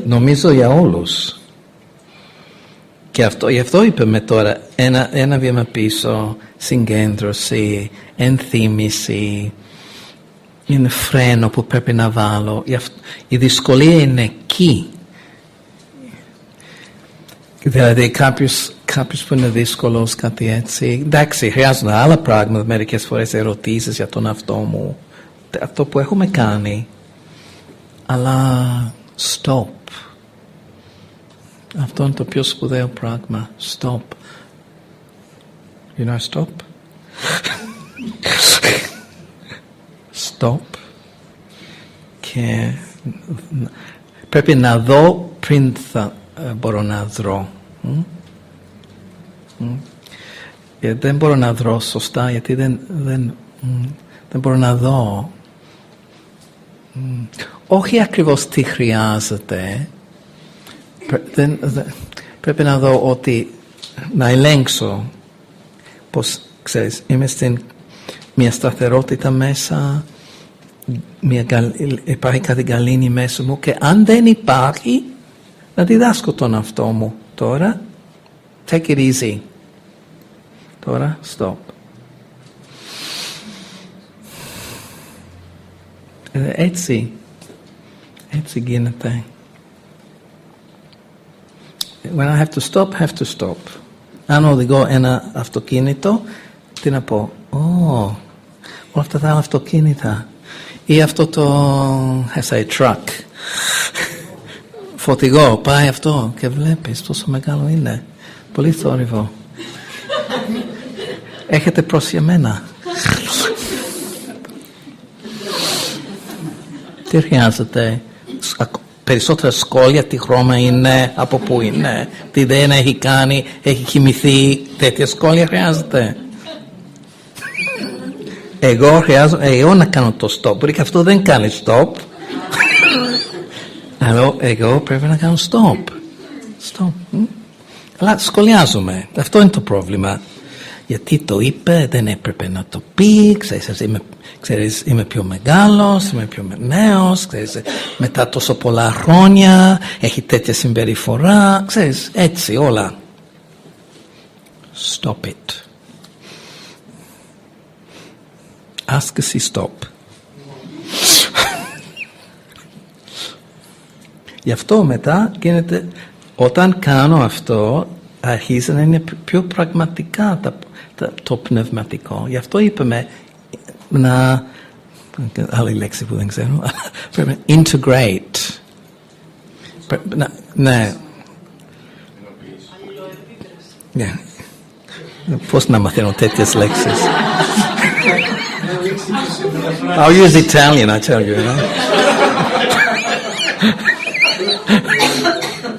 νομίζω για όλους. Και γι' αυτό είπαμε τώρα ένα βήμα πίσω, συγκέντρωση, ενθύμηση, είναι φρένο που πρέπει να βάλω. Η δυσκολία είναι εκεί. Δηλαδή κάποιος που είναι δύσκολος, κάτι έτσι, εντάξει, χρειάζονται άλλα πράγματα, μερικές φορές ερωτήσεις για τον εαυτό μου, αυτό που έχουμε κάνει, αλλά stop. Αυτό είναι το πιο σπουδαίο πράγμα. Stop. You know stop? Stop. Και πρέπει να δω πριν θα μπορώ να δρω. Δεν μπορώ να δρω σωστά γιατί δεν μπορώ να δω. Όχι ακριβώς τι χρειάζεται. Πρέπει να δω ότι να ελέγξω πως, ξέρεις, είμαι στην μια σταθερότητα μέσα, υπάρχει κάτι γαλήνη μέσα μου, και αν δεν υπάρχει, να διδάσκω τον εαυτό μου τώρα, take it easy, τώρα stop. Έτσι γίνεται. When I have to stop, Αν οδηγώ ένα αυτοκίνητο, τι να πω, όλα αυτά τα αυτοκίνητα, ή αυτό το truck, φορτηγό, πάει αυτό και βλέπεις πόσο μεγάλο είναι, πολύ θόρυβο. Έχετε προς εμένα. Τι χρειάζεται? Περισσότερα σχόλια, τι χρώμα είναι, από πού είναι, τι δεν έχει κάνει, έχει κοιμηθεί, τέτοια σχόλια χρειάζεται. Εγώ να κάνω το stop, μπορεί και αυτό δεν κάνει stop, αλλά εγώ πρέπει να κάνω stop. Αλλά σχολιάζουμε, αυτό είναι το πρόβλημα. Γιατί το είπε, δεν έπρεπε να το πει, ξέρεις, είμαι πιο μεγάλος, είμαι πιο νέος, ξέρεις, μετά τόσο πολλά χρόνια, έχει τέτοια συμπεριφορά, ξέρεις, έτσι όλα. Stop it. Άσκηση stop. Γι' αυτό μετά γίνεται, όταν κάνω αυτό, αρχίζει να είναι πιο πραγματικά το πνευματικό. Γι' αυτό είπαμε άλλη λέξη που δεν ξέρω, πρέπει να integrate. Ναι. Πώς να μαθαίνω τέτοιες λέξεις? I'll use Italian, I tell you,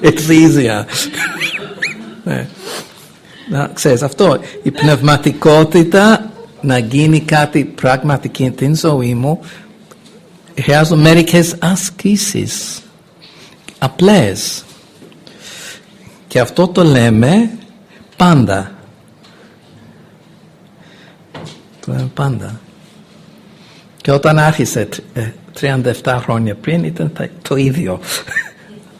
It's easier. Ξέρεις, αυτό, η πνευματικότητα να γίνει κάτι πραγματική στην ζωή μου, χρειάζομαι μερικές ασκήσεις απλές, και αυτό το λέμε πάντα. Και όταν άρχισε 37 χρόνια πριν ήταν το ίδιο.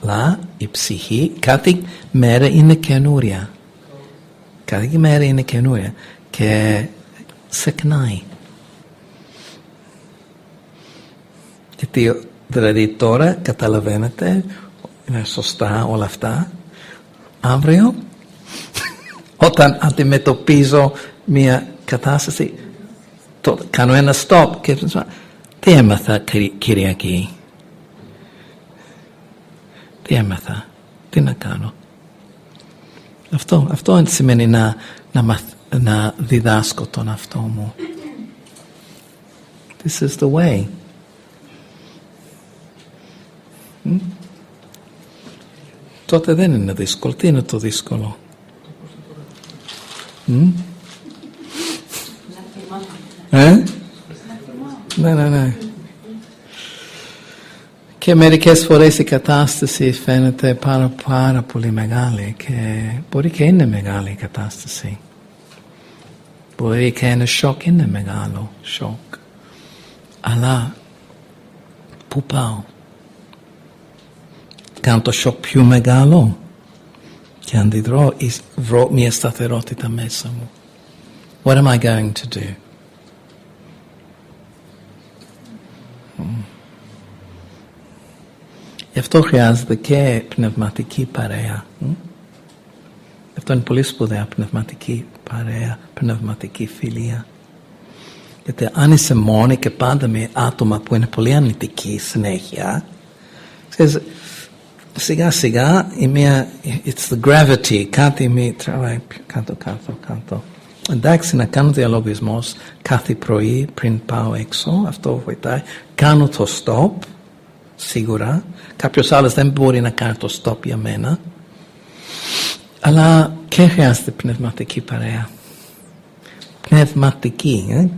Αλλά η ψυχή κάθε μέρα είναι καινούρια. Κάθε μέρα είναι καινούρια και σεκνάει. Γιατί δηλαδή τώρα καταλαβαίνετε, είναι σωστά όλα αυτά. Αύριο όταν αντιμετωπίζω μια κατάσταση, κάνω ένα stop και τι έμαθα Κυριακή? Τι έμαθα? Τι να κάνω? Αυτό σημαίνει να διδάσκω τον εαυτό μου. This is the way. Τότε δεν είναι δύσκολο. Τι είναι το δύσκολο? Ναι. Και μερικές φορές η κατάσταση φαίνεται πάρα πολύ μεγάλη και μπορεί και είναι μεγάλη η κατάσταση. Μπορεί και ένα σοκ είναι μεγάλο σοκ. Αλλά πού πάω? Κάνω το σοκ πιο μεγάλο και αντιδρώ ή βρω μια σταθερότητα μέσα μου. What am I going to do? Γι' αυτό χρειάζεται και πνευματική παρέα. Αυτό είναι πολύ σπουδαία, πνευματική παρέα, πνευματική φιλία. Γιατί αν είσαι μόνη και πάντα με άτομα που είναι πολύ αρνητικοί συνέχεια, ξέρεις, σιγά σιγά it's the gravity, κάτι με τραβάει κάτω. Εντάξει, να κάνω διαλογισμός κάθε πρωί πριν πάω έξω, αυτό βοηθάει. Κάνω το stop, σίγουρα. Κάποιος άλλος δεν μπορεί να κάνει το stop για μένα. Αλλά και χρειάζεται πνευματική παρέα. Πνευματική,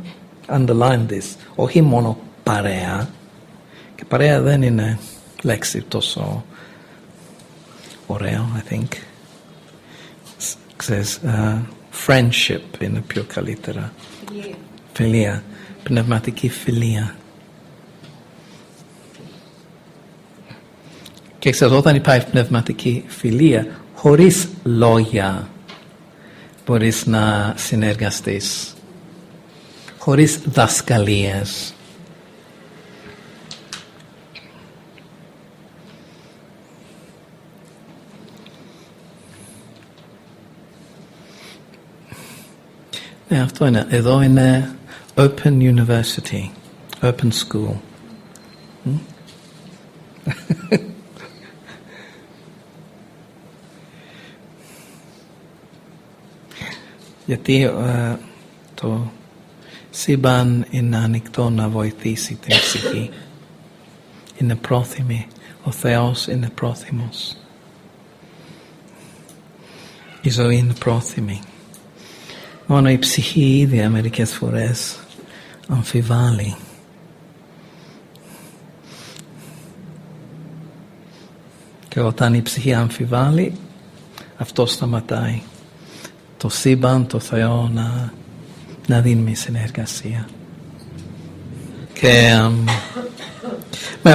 underline this. Όχι μόνο παρέα. Και παρέα δεν είναι λέξη τόσο ωραίο, I think. Ξέρεις, friendship είναι πιο καλύτερα. Φιλία. Πνευματική φιλία. Και ξέρεις, όταν υπάρχει πνευματική φιλία, χωρίς λόγια μπορείς να συνεργαστείς. Χωρίς δασκαλίες. Ναι, αυτό είναι. Εδώ είναι Open University, Open School. Γιατί το σύμπαν είναι ανοιχτό να βοηθήσει την ψυχή. Είναι πρόθυμη. Ο Θεός είναι πρόθυμος. Η ζωή είναι πρόθυμη. Μόνο η ψυχή ίδια μερικές φορές αμφιβάλλει. Και όταν η ψυχή αμφιβάλλει, αυτό σταματάει. Το σύμπαν, το Θεό να δίνει συνεργασία. Και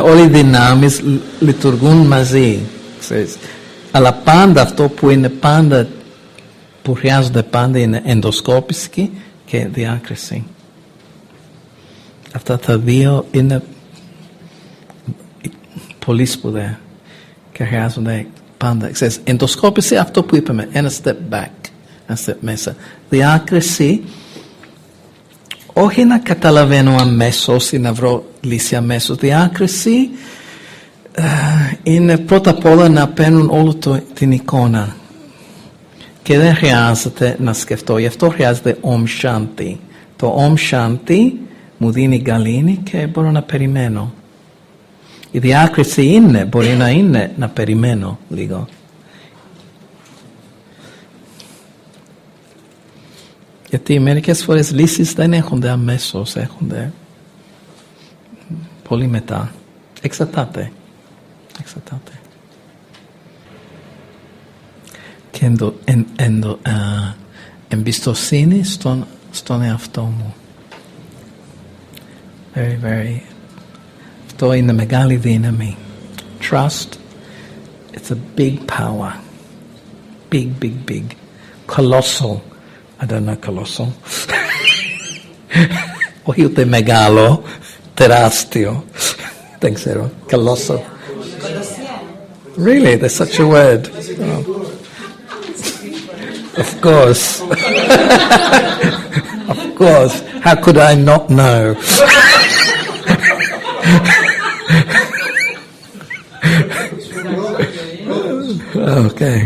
όλοι οι δυνάμεις λειτουργούν μαζί. Ξέρεις. Αλλά πάντα αυτό που είναι πάντα, που χρειάζονται πάντα, είναι ενδοσκόπηση και διάκριση. Αυτά τα δύο είναι πολύ σπουδαία και χρειάζονται πάντα. Ξέρεις, ενδοσκόπηση, αυτό που είπαμε, ένα step back. Μέσα. Διάκριση, όχι να καταλαβαίνω αμέσως ή να βρω λύση αμέσως. Διάκριση είναι πρώτα απ' όλα να παίρνουν όλη την εικόνα και δεν χρειάζεται να σκεφτώ. Γι' αυτό χρειάζεται Om Shanti. Το Om Shanti μου δίνει γαλήνη και μπορώ να περιμένω. Η διάκριση μπορεί να είναι να περιμένω λίγο. Γιατί μερικές φορές λύσεις δεν έχονται αμέσως, έχονται πολύ μετά. Εξαρτάται. Και εμπιστοσύνη στον εαυτό μου. Αυτό είναι μεγάλη δύναμη. Trust, it's a big power. Big. Colossal. I don't know colossal. Όχι ούτε μεγάλο, τεράστιο. Δεν ξέρω. Colossal. Really? There's such a word? Oh. Of course. Of course. How could I not know? Okay.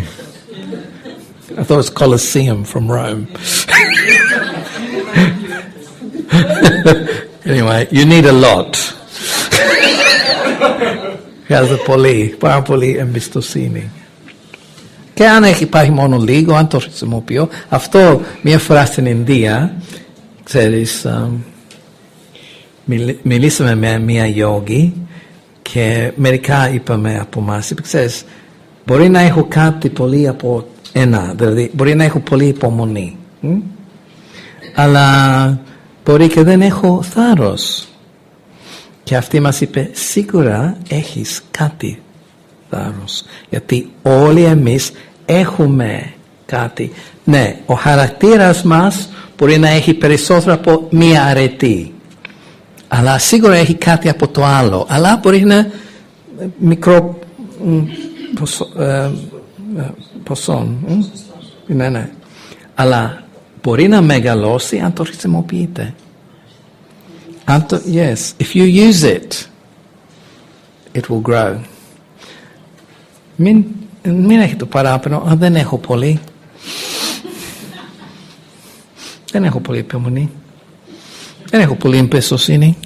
I thought it was Colosseum from Rome. Anyway, you need a lot. Χρειάζεται πολύ, πάρα πολύ εμπιστοσύνη. Και αν υπάρχει μόνο λίγο, αν το χρησιμοποιώ, αυτό μια φορά στην Ινδία, ξέρεις, μιλήσαμε με μια γιόγη και μερικά είπαμε από εμάς, ξέρεις, μπορεί να έχω κάτι πολύ από δηλαδή μπορεί να έχω πολύ υπομονή, αλλά μπορεί και δεν έχω θάρρος. Και αυτή μας είπε, σίγουρα έχεις κάτι θάρρος, γιατί όλοι εμείς έχουμε κάτι. Ναι, ο χαρακτήρας μας μπορεί να έχει περισσότερο από μία αρετή, αλλά σίγουρα έχει κάτι από το άλλο, αλλά μπορεί να είναι μικρό ποσόν. Ναι. Αλλά μπορεί να μεγαλώσει αν το χρησιμοποιείτε. Yes, if you use it, it will grow. Μην έχει το παράπονο, δεν έχω πολύ. Δεν έχω πολύ υπομονή. Δεν έχω πολύ εμπιστοσύνη.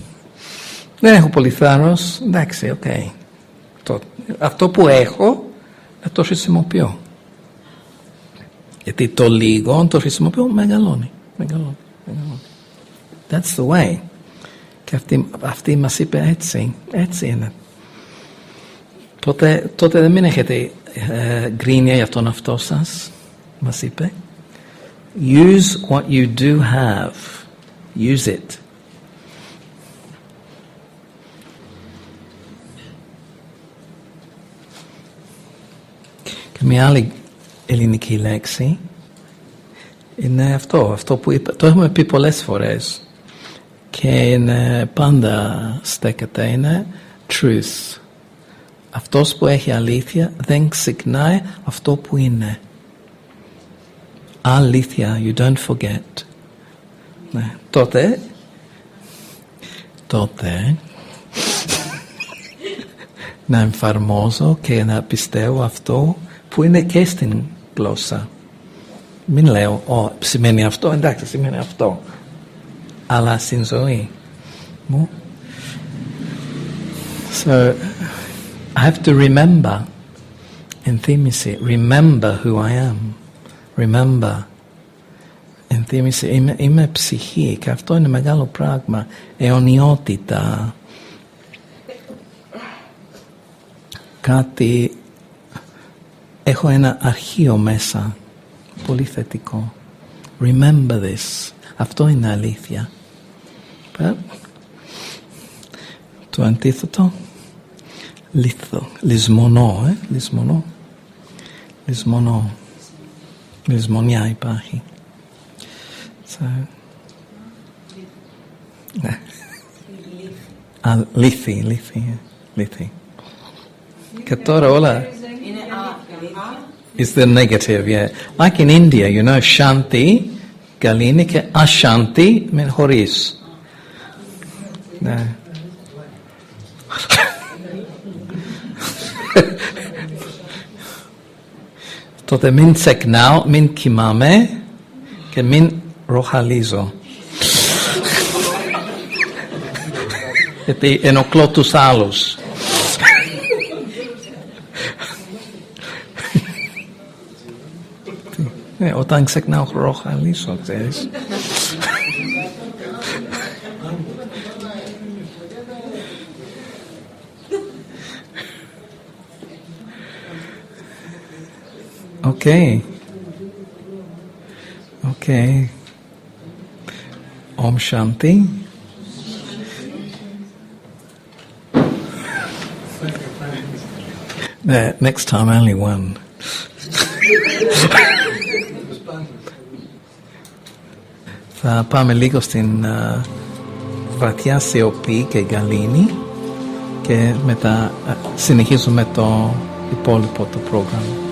Δεν έχω πολύ θάρρος. Εντάξει, okay. Αυτό που έχω, να το χρησιμοποιώ. Γιατί το λίγο, αν το χρησιμοποιώ, μεγαλώνει. That's the way. Και αυτή μας είπε έτσι είναι. Τότε δεν μην έχετε γκρίνια για τον αυτό σας, μας είπε. Use what you do have. Use it. Και μια άλλη ελληνική λέξη είναι αυτό που είπα, το έχουμε πει πολλές φορές και είναι πάντα στέκεται, είναι truth. Αυτός που έχει αλήθεια δεν ξεχνάει αυτό που είναι. Αλήθεια, you don't forget. Ναι. Τότε να εφαρμόζω και να πιστεύω αυτό που είναι και στην γλώσσα. Μην λέω, σημαίνει αυτό, εντάξει, σημαίνει αυτό. Αλλά στην ζωή μου. So, I have to remember, ενθύμηση, remember who I am. Remember, ενθύμηση, είμαι ψυχή και αυτό είναι μεγάλο πράγμα, αιωνιότητα. Κάτι, έχω ένα αρχείο μέσα, πολύ θετικό. Remember this, αυτό είναι αλήθεια. Το αντίθετο, λησμονώ, λησμονιά υπάρχει. Λύθη. Και τώρα όλα is the negative, yeah. Like in India, you know, Shanti, Galini και Ashanti, με χωρίς. Ναι. Τότε μην ξεχνάω, μην κοιμάμαι και μην ροχαλίζω. Γιατί ενοχλώ τους άλλους. Όταν ξεχνάω ροχαλίζω, ξέρεις. Okay. Om Shanti. Next time only one. Θα πάμε λίγο στην βαθιά σιωπή και γαλήνη και μετά συνεχίζουμε το υπόλοιπο το πρόγραμμα.